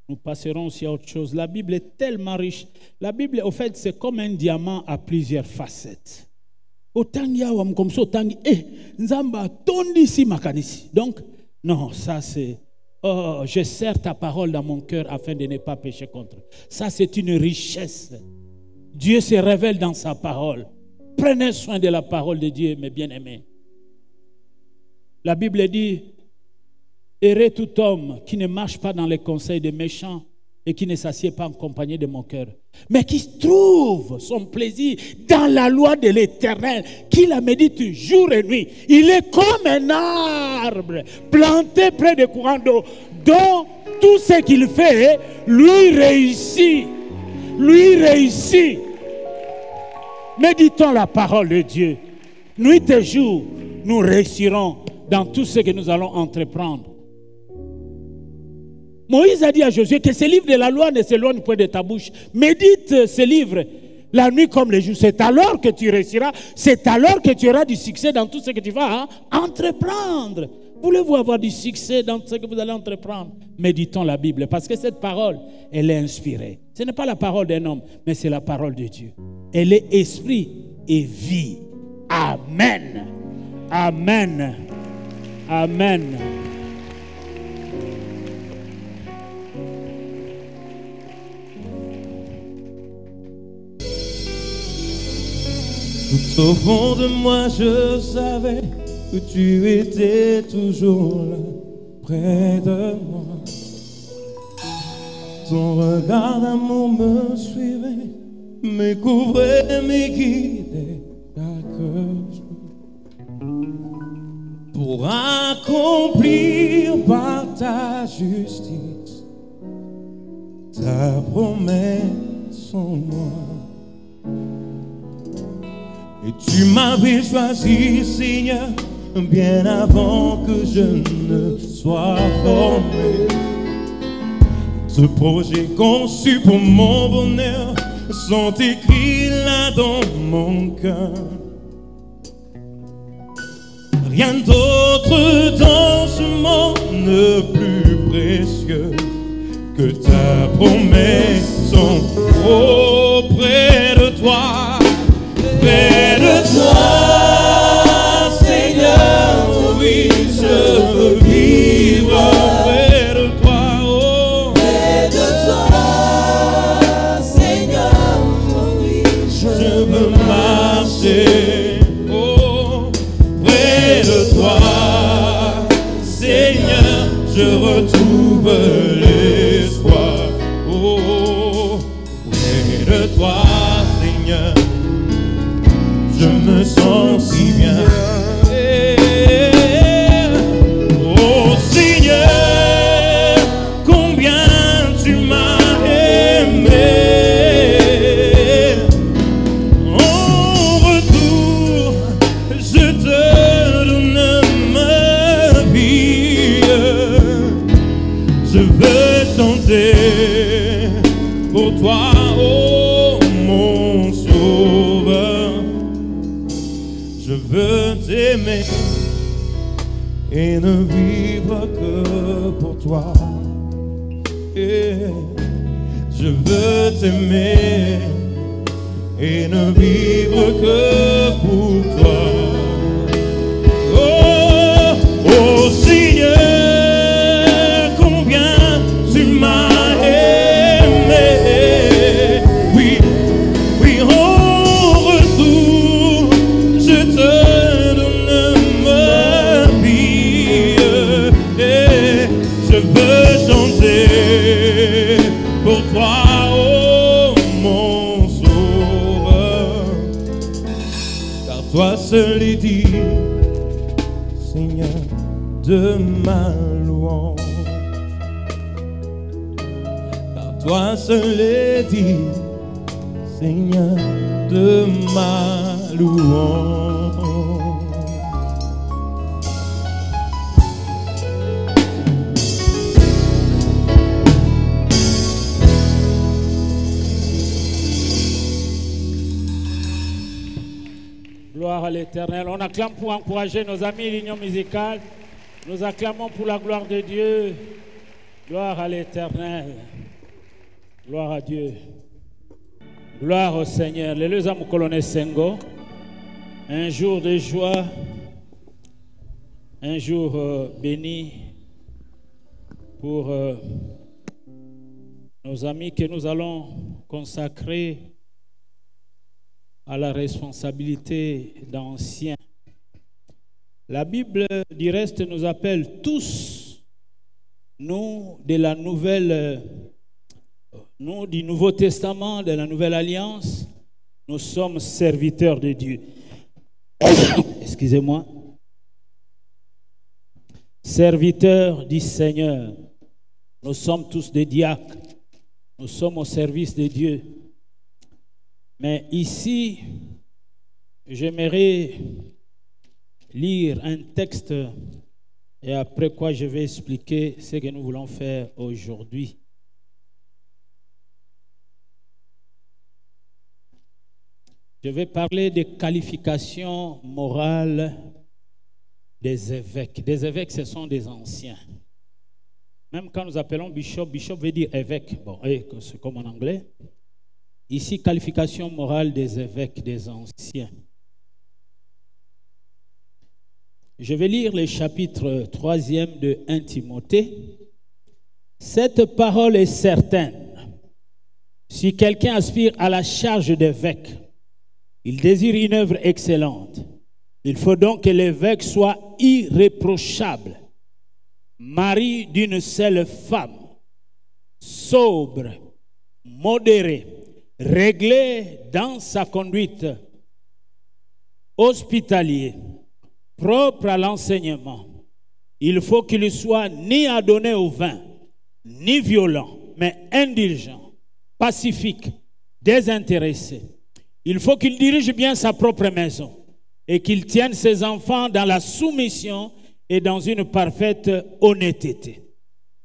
Nous passerons aussi à autre chose. La Bible est tellement riche. La Bible, au fait, c'est comme un diamant à plusieurs facettes. Autant comme ça, autant nzamba tondi si makanisi. Donc, non, ça c'est... Oh, je serre ta parole dans mon cœur afin de ne pas pécher contre. Ça, c'est une richesse. Dieu se révèle dans sa parole. Prenez soin de la parole de Dieu, mes bien-aimés. La Bible dit, heureux tout homme qui ne marche pas dans les conseils des méchants et qui ne s'assied pas en compagnie de mon cœur, mais qui trouve son plaisir dans la loi de l'Éternel, qui la médite jour et nuit. Il est comme un arbre planté près des courants d'eau, dont tout ce qu'il fait, lui réussit. Lui réussit. Méditons la parole de Dieu. Nuit et jour, nous réussirons dans tout ce que nous allons entreprendre. Moïse a dit à Josué que ce livre de la loi ne s'éloigne point de ta bouche. Médite ce livre la nuit comme le jour. C'est alors que tu réussiras. C'est alors que tu auras du succès dans tout ce que tu vas entreprendre. Voulez-vous avoir du succès dans ce que vous allez entreprendre? Méditons la Bible, parce que cette parole, elle est inspirée. Ce n'est pas la parole d'un homme, mais c'est la parole de Dieu. Elle est esprit et vie. Amen. Amen. Amen. Tout au fond de moi, je savais que tu étais toujours là, près de moi. Ton regard d'amour me suivait, me couvrait, me guidait chaque jour. Pour accomplir par ta justice ta promesse en moi. Et tu m'avais choisi, Seigneur, bien avant que je ne sois formé. Ce projet conçu pour mon bonheur sont écrits là dans mon cœur. Rien d'autre dans ce monde plus précieux que ta promesse auprès de toi. Près de toi, Seigneur, oui, je veux vivre. Près de toi, oh. Près de toi, Seigneur, oui, Je veux marcher, oh. Près de toi, Seigneur, je retrouve l'espoir. Oh, près de toi, Seigneur, je me sens si bien. Oh Seigneur, combien tu m'as aimé. En retour, je te donne ma vie. Je veux chanter pour toi, oh mon sauveur. Je veux t'aimer et ne vivre que pour toi. Et je veux t'aimer et ne vivre que pour toi. Oh, oh Seigneur, combien tu m'as aimé. Oui, oui, en retour, je te donne ma vie. Et je veux chanter pour toi, oh mon sauveur. Car toi seul est dit, Seigneur, de ma louange. Car toi seul est dit, Seigneur, de ma louange. Gloire à l'Éternel. On acclame pour encourager nos amis l'union musicale. Nous acclamons pour la gloire de Dieu. Gloire à l'Éternel. Gloire à Dieu. Gloire au Seigneur. Leluza Mukolone Sengo. Un jour de joie. Un jour béni pour nos amis que nous allons consacrer à la responsabilité d'anciens. La Bible, du reste, nous appelle tous, nous, de la nouvelle, nous, du Nouveau Testament, de la Nouvelle Alliance, nous sommes serviteurs de Dieu. Excusez-moi. Serviteurs du Seigneur. Nous sommes tous des diacres. Nous sommes au service de Dieu. Mais ici, j'aimerais lire un texte et après quoi je vais expliquer ce que nous voulons faire aujourd'hui. Je vais parler des qualifications morales des évêques. Des évêques, ce sont des anciens. Même quand nous appelons bishop, bishop veut dire évêque. Bon, c'est comme en anglais. Ici, qualification morale des évêques, des anciens. Je vais lire le chapitre 3e de 1 Timothée. Cette parole est certaine. Si quelqu'un aspire à la charge d'évêque, il désire une œuvre excellente. Il faut donc que l'évêque soit irréprochable, mari d'une seule femme, sobre, modéré, réglé dans sa conduite, hospitalier, propre à l'enseignement. Il faut qu'il soit ni adonné au vin, ni violent, mais indulgent, pacifique, désintéressé. Il faut qu'il dirige bien sa propre maison et qu'il tienne ses enfants dans la soumission et dans une parfaite honnêteté.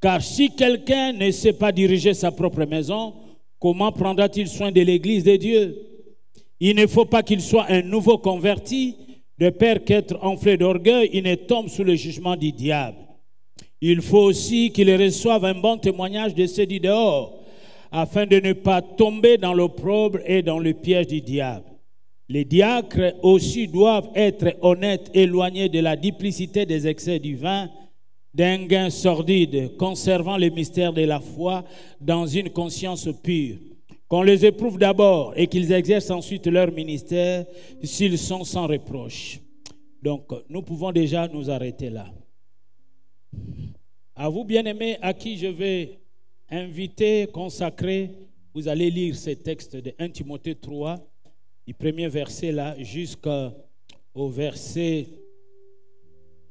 Car si quelqu'un ne sait pas diriger sa propre maison, comment prendra-t-il soin de l'Église de Dieu? Il ne faut pas qu'il soit un nouveau converti, de peur qu'être enflé d'orgueil, il ne tombe sous le jugement du diable. Il faut aussi qu'il reçoive un bon témoignage de ceux du dehors, afin de ne pas tomber dans l'opprobre et dans le piège du diable. Les diacres aussi doivent être honnêtes, éloignés de la duplicité des excès du vin, d'un gain sordide, conservant le mystère de la foi dans une conscience pure. Qu'on les éprouve d'abord et qu'ils exercent ensuite leur ministère s'ils sont sans reproche. Donc, nous pouvons déjà nous arrêter là. À vous, bien-aimés, à qui je vais inviter, consacrer, vous allez lire ces textes de 1 Timothée 3, du premier verset là, jusqu'au verset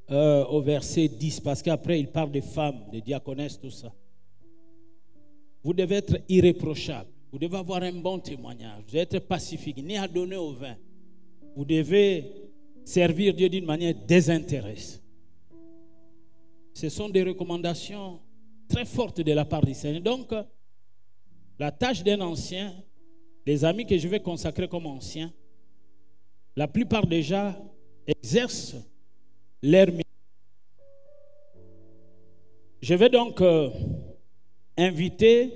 10, parce qu'après il parle des femmes, des diaconesses, tout ça. Vous devez être irréprochable, vous devez avoir un bon témoignage, vous devez être pacifique, ni adonné au vin. Vous devez servir Dieu d'une manière désintéressée. Ce sont des recommandations très fortes de la part du Seigneur. Donc, la tâche d'un ancien, les amis que je vais consacrer comme anciens, la plupart déjà exercent leur ministère. Je vais donc inviter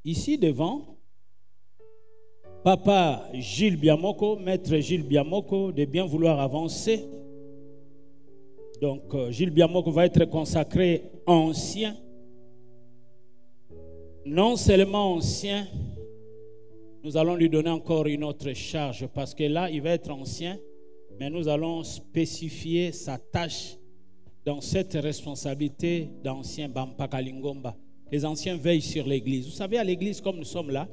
ici devant Papa Gilles Biamoko, Maître Gilles Biamoko, de bien vouloir avancer. Donc, Gilles Biamoko va être consacré ancien. Non seulement ancien, nous allons lui donner encore une autre charge parce que là, il va être ancien, mais nous allons spécifier sa tâche dans cette responsabilité d'ancien Bampaka Lingomba. Les anciens veillent sur l'église. Vous savez, à l'église, comme nous sommes là,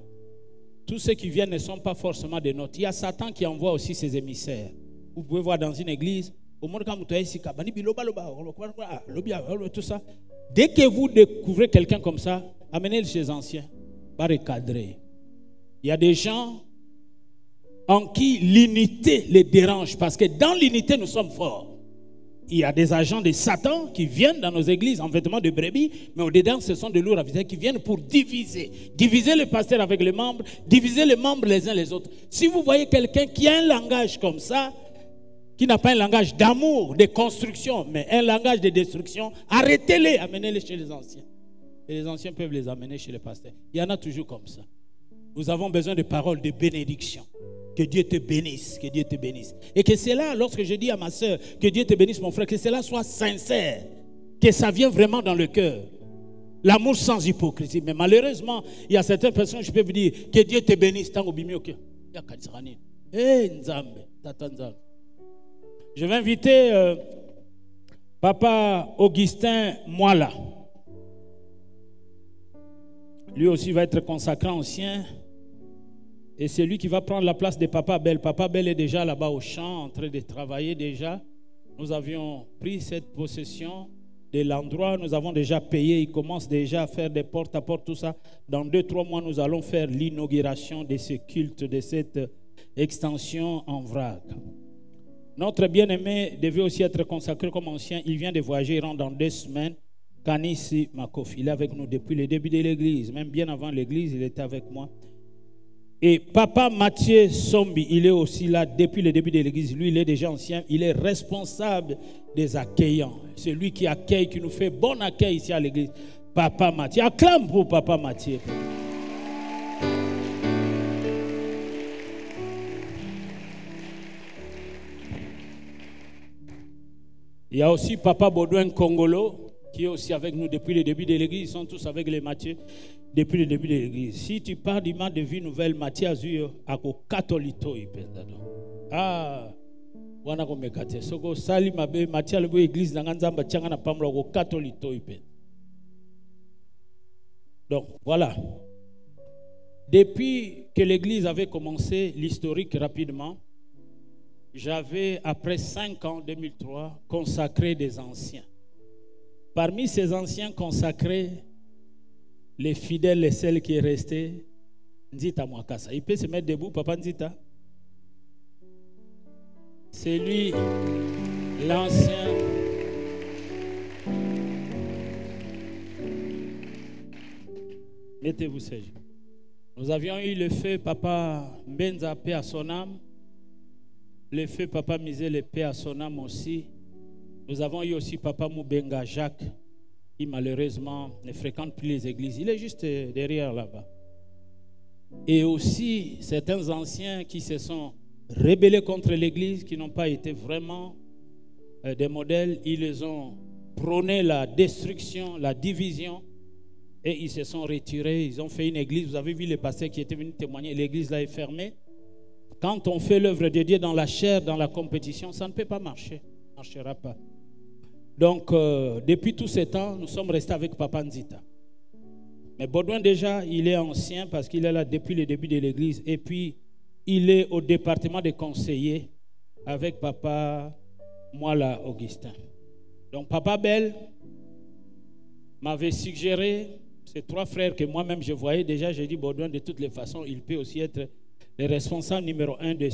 tous ceux qui viennent ne sont pas forcément des nôtres. Il y a Satan qui envoie aussi ses émissaires. Vous pouvez voir dans une église, tout ça. Dès que vous découvrez quelqu'un comme ça, amenez-le chez les anciens, pas recadrer. Il y a des gens en qui l'unité les dérange, parce que dans l'unité, nous sommes forts. Il y a des agents de Satan qui viennent dans nos églises en vêtements de brebis, mais au-dedans, ce sont de lourds avisés qui viennent pour diviser. Diviser le pasteur avec les membres, diviser les membres les uns les autres. Si vous voyez quelqu'un qui a un langage comme ça, qui n'a pas un langage d'amour, de construction, mais un langage de destruction, arrêtez-les, amenez-les chez les anciens. Et les anciens peuvent les amener chez les pasteurs. Il y en a toujours comme ça. Nous avons besoin de paroles de bénédiction. Que Dieu te bénisse, que Dieu te bénisse. Et que cela, lorsque je dis à ma soeur, que Dieu te bénisse mon frère, que cela soit sincère, que ça vienne vraiment dans le cœur. L'amour sans hypocrisie. Mais malheureusement, il y a certaines personnes, je peux vous dire, que Dieu te bénisse. Je vais inviter Papa Augustin Moala. Lui aussi va être consacré ancien. Et c'est lui qui va prendre la place de Papa Bell. Papa Bell est déjà là-bas au champ, en train de travailler déjà. Nous avions pris cette possession de l'endroit. Nous avons déjà payé. Il commence déjà à faire des porte-à-porte, tout ça. Dans 2-3 mois, nous allons faire l'inauguration de ce culte, de cette extension en vrac. Notre bien-aimé devait aussi être consacré comme ancien. Il vient de voyager, il rentre dans 2 semaines. Kanissi Makof, il est avec nous depuis le début de l'église. Même bien avant l'église, il était avec moi. Et Papa Mathieu Sombi, il est aussi là depuis le début de l'église. Lui, il est déjà ancien. Il est responsable des accueillants. C'est lui qui accueille, qui nous fait bon accueil ici à l'église. Papa Mathieu. Acclame pour Papa Mathieu. Il y a aussi Papa Baudouin Congolo, qui est aussi avec nous depuis le début de l'église. Ils sont tous avec les Mathieu depuis le début de l'église. Si tu pars du man de vie nouvelle, Mathieu Azur, à Katolito, ah, wana ko mekate. Soko sali mabe Mathieu le église na nzamba tchanga na pamlo ko Katolito. Donc voilà. Depuis que l'église avait commencé, l'historique rapidement, j'avais, après 5 ans, 2003, consacré des anciens. Parmi ces anciens consacrés, les fidèles, les celles qui est resté, Nzita Mwakasa. Il peut se mettre debout, Papa Nzita. C'est lui, l'ancien. Mettez-vous ces jours. Nous avions eu le feu Papa Benza, paix à son âme. Le feu Papa Misé, le paix à son âme aussi. Nous avons eu aussi Papa Moubenga Jacques, qui malheureusement ne fréquente plus les églises. Il est juste derrière là-bas. Et aussi certains anciens qui se sont rebellés contre l'église, qui n'ont pas été vraiment des modèles. Ils les ont prôné la destruction, la division. Et ils se sont retirés. Ils ont fait une église. Vous avez vu les pasteurs qui étaient venus témoigner. L'église là est fermée. Quand on fait l'œuvre de Dieu dans la chair, dans la compétition, ça ne peut pas marcher. Ça ne marchera pas. Donc, depuis tout ce temps, nous sommes restés avec Papa Nzita. Mais Baudouin, déjà, il est ancien parce qu'il est là depuis le début de l'église. Et puis, il est au département des conseillers avec Papa Moala Augustin. Donc, Papa Bell m'avait suggéré, ces 3 frères que moi-même je voyais déjà, j'ai dit, Baudouin, de toutes les façons, il peut aussi être le responsable numéro 1 de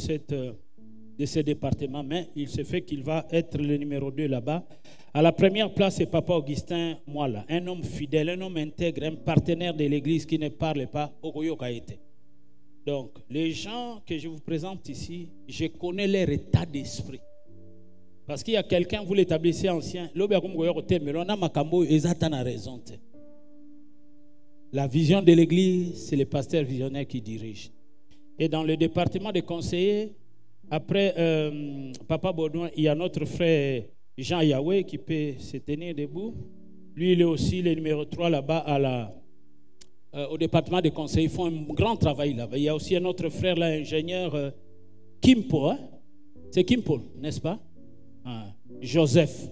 ce département, mais il se fait qu'il va être le numéro 2 là-bas. À la première place, c'est Papa Augustin Moala, un homme fidèle, un homme intègre, un partenaire de l'église qui ne parle pas au Goyokaïté. Donc, les gens que je vous présente ici, je connais leur état d'esprit. Parce qu'il y a quelqu'un, vous l'établissez ancien, la vision de l'église, c'est le pasteur visionnaire qui dirige. Et dans le département des conseillers, après Papa Baudouin, il y a notre frère Jean Yahweh qui peut se tenir debout. Lui, il est aussi le numéro 3 là-bas au département des conseillers. Ils font un grand travail là-bas. Il y a aussi un autre frère là, ingénieur Kimpo. Hein? C'est Kimpo, n'est-ce pas? Joseph.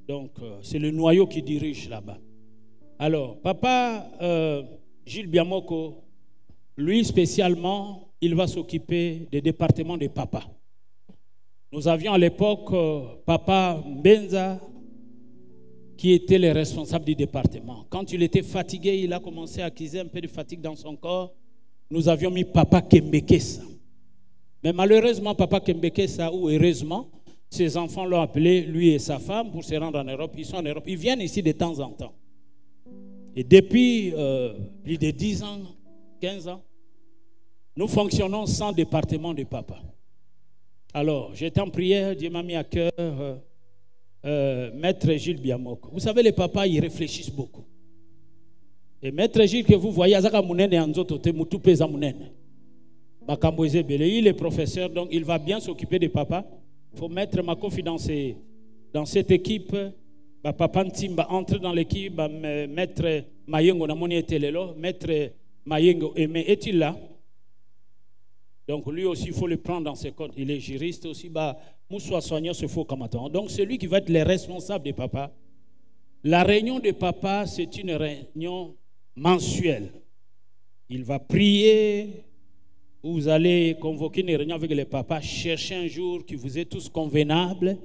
Donc, c'est le noyau qui dirige là-bas. Alors, Papa Gilles Biamoko, lui spécialement, il va s'occuper des départements des papas. Nous avions à l'époque Papa Benza qui était le responsable du département. Quand il était fatigué, il a commencé à acquérir un peu de fatigue dans son corps. Nous avions mis Papa Kembekesa. Mais malheureusement, Papa Kembekesa, ou heureusement, ses enfants l'ont appelé, lui et sa femme, pour se rendre en Europe. Ils sont en Europe. Ils viennent ici de temps en temps. Et depuis plus de 10 ans, 15 ans, nous fonctionnons sans département de papa. Alors, j'étais en prière, Dieu m'a mis à cœur Maître Gilles Biamoko. Vous savez, les papas, ils réfléchissent beaucoup. Et Maître Gilles que vous voyez, il est professeur, donc il va bien s'occuper des papas. Il faut mettre ma confiance dans cette équipe. Papa Ntimba entre dans l'équipe. Maître Mayengo Namoni était là. Maître Mayengo Aimé est-il là? Donc lui aussi, il faut le prendre dans ses comptes. Il est juriste aussi. Moussa soignant se faut comme attend. Donc c'est lui qui va être le responsable des papas. La réunion des papas, c'est une réunion mensuelle. Il va prier. Vous allez convoquer une réunion avec les papas. Cherchez un jour qui vous est tous convenable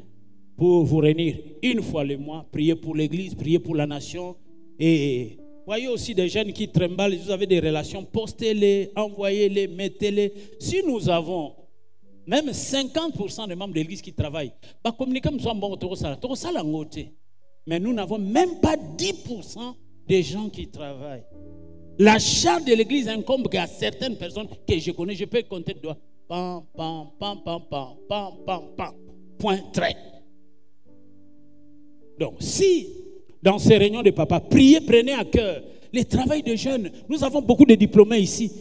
pour vous réunir une fois le mois. Prier pour l'église, prier pour la nation. Et voyez aussi des jeunes qui tremblent. Vous avez des relations, postez-les, envoyez-les, mettez-les. Si nous avons même 50% des membres de l'église qui travaillent, mais nous n'avons même pas 10% des gens qui travaillent. La charge de l'église incombe qu'à certaines personnes que je connais, je peux compter de doigts. Pam, pam, pam, pam, pam, pam, pam, pam. Point, trait. Donc, si dans ces réunions de papa, priez, prenez à cœur le travail des jeunes. Nous avons beaucoup de diplômés ici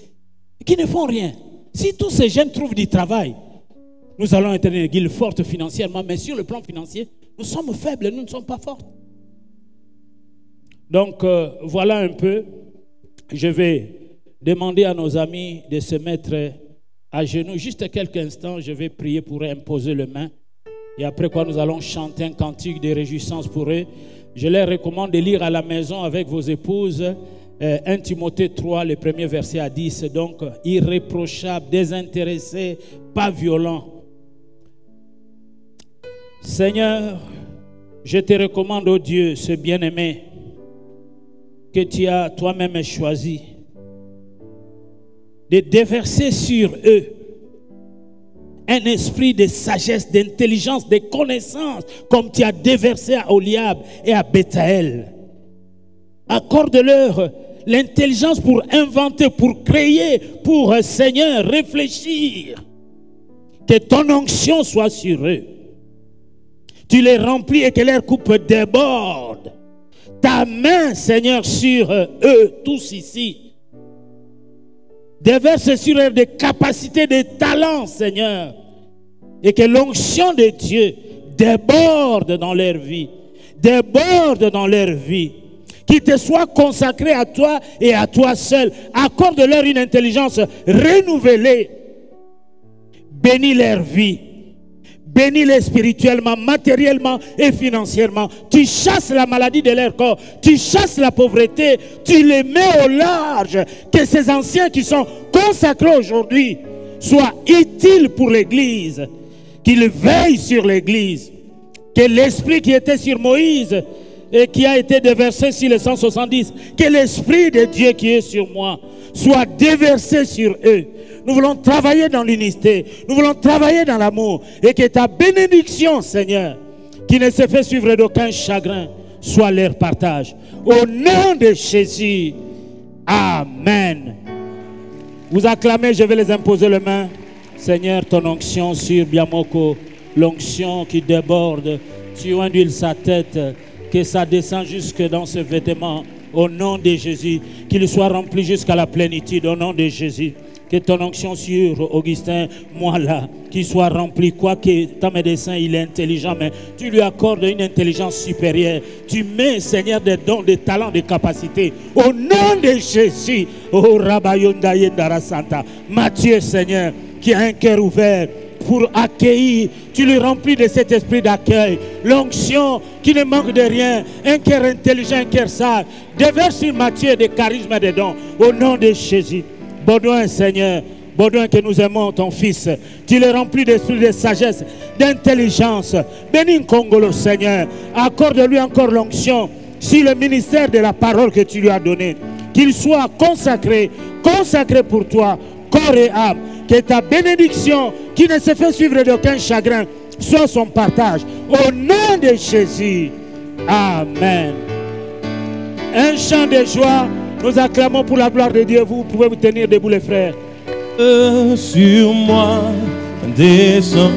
qui ne font rien. Si tous ces jeunes trouvent du travail, nous allons être une guilde forte financièrement, mais sur le plan financier, nous sommes faibles, nous ne sommes pas forts. Donc, voilà un peu. Je vais demander à nos amis de se mettre à genoux. Juste quelques instants, je vais prier pour imposer les mains. Et après quoi, nous allons chanter un cantique de réjouissance pour eux. Je leur recommande de lire à la maison avec vos épouses 1 Timothée 3, le premier verset à 10. Donc, irréprochable, désintéressé, pas violent. Seigneur, je te recommande, ô Dieu, ce bien-aimé que tu as toi-même choisi, de déverser sur eux un esprit de sagesse, d'intelligence, de connaissance, comme tu as déversé à Oliab et à Bethaël. Accorde-leur l'intelligence pour inventer, pour créer, pour, Seigneur, réfléchir. Que ton onction soit sur eux. Tu les remplis et que leur coupe déborde. Ta main, Seigneur, sur eux, tous ici. Déverse sur eux des capacités, des talents, Seigneur. Et que l'onction de Dieu déborde dans leur vie. Déborde dans leur vie. Qu'ils te soient consacrés à toi et à toi seul. Accorde-leur une intelligence renouvelée. Bénis leur vie. Bénis-les spirituellement, matériellement et financièrement. Tu chasses la maladie de leur corps. Tu chasses la pauvreté. Tu les mets au large. Que ces anciens qui sont consacrés aujourd'hui soient utiles pour l'Église. Qu'ils veillent sur l'Église. Que l'esprit qui était sur Moïse et qui a été déversé sur les 170, que l'esprit de Dieu qui est sur moi soit déversé sur eux. Nous voulons travailler dans l'unité. Nous voulons travailler dans l'amour. Et que ta bénédiction, Seigneur, qui ne se fait suivre d'aucun chagrin, soit leur partage. Au nom de Jésus. Amen. Vous acclamez, je vais les imposer les mains. Seigneur, ton onction sur Biamoko, l'onction qui déborde. Tu ondules sa tête, que ça descend jusque dans ce vêtement. Au nom de Jésus. Qu'il soit rempli jusqu'à la plénitude. Au nom de Jésus. Que ton onction sur Augustin, moi là, qu'il soit rempli, quoique ton médecin il est intelligent, mais tu lui accordes une intelligence supérieure. Tu mets, Seigneur, des dons, des talents, des capacités. Au nom de Jésus, oh Rabayonda Yendara Santa, Matthieu, Seigneur, qui a un cœur ouvert pour accueillir, tu lui remplis de cet esprit d'accueil, l'onction qui ne manque de rien, un cœur intelligent, un cœur sage. Déverse sur Matthieu des charismes et des dons, au nom de Jésus. Baudouin, Seigneur, Baudouin que nous aimons, ton fils, tu le remplis d'esprit de sagesse, d'intelligence. Bénis Congolo, Seigneur, accorde-lui encore l'onction sur le ministère de la parole que tu lui as donné. Qu'il soit consacré, consacré pour toi, corps et âme. Que ta bénédiction, qui ne se fait suivre d'aucun chagrin, soit son partage. Au nom de Jésus. Amen. Un chant de joie. Nous acclamons pour la gloire de Dieu. Vous pouvez vous tenir debout, les frères. Sur moi descend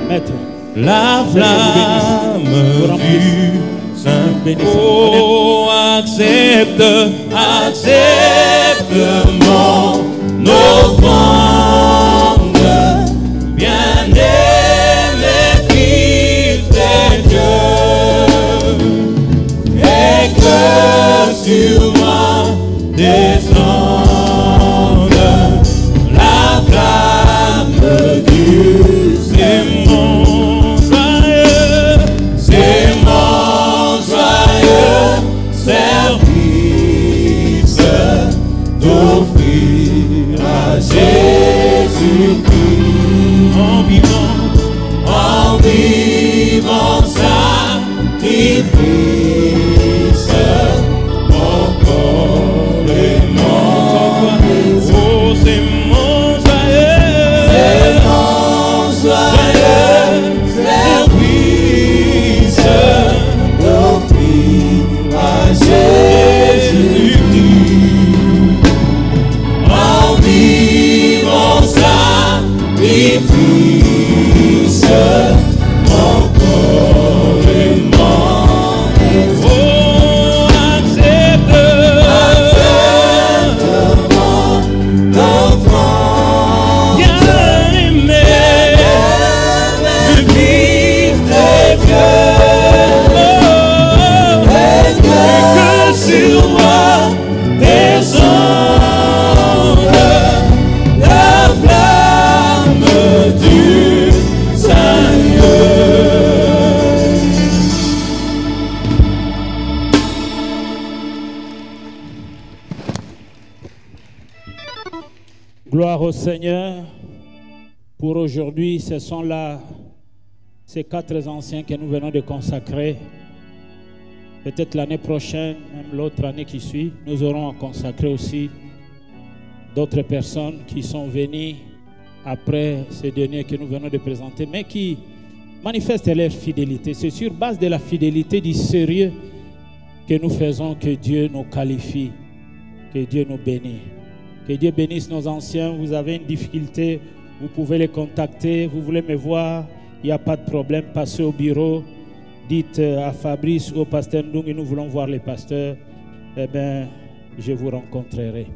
Maître, la flamme du Saint. Oh, accepte, accepte mon offrande, bien-aimé fils de Dieu, et que sur moi descende la flamme du Saint. C'est mon joyeux service d'offrir sacrifice, mon corps et mon esprit. Oh, accepte Mon enfant, bien-aimé, le vif des dieux, oh, que sur moi descende la flamme du Seigneur. Gloire au Seigneur. Pour aujourd'hui, ce sont là ces 4 anciens que nous venons de consacrer. Peut-être l'année prochaine, même l'autre année qui suit, nous aurons à consacrer aussi d'autres personnes qui sont venues après ces derniers que nous venons de présenter, mais qui manifestent leur fidélité. C'est sur base de la fidélité, du sérieux que nous faisons que Dieu nous qualifie, que Dieu nous bénit. Que Dieu bénisse nos anciens. Vous avez une difficulté, vous pouvez les contacter. Vous voulez me voir, il n'y a pas de problème. Passez au bureau, dites à Fabrice ou au pasteur Ndung, nous voulons voir les pasteurs. Eh bien, je vous rencontrerai.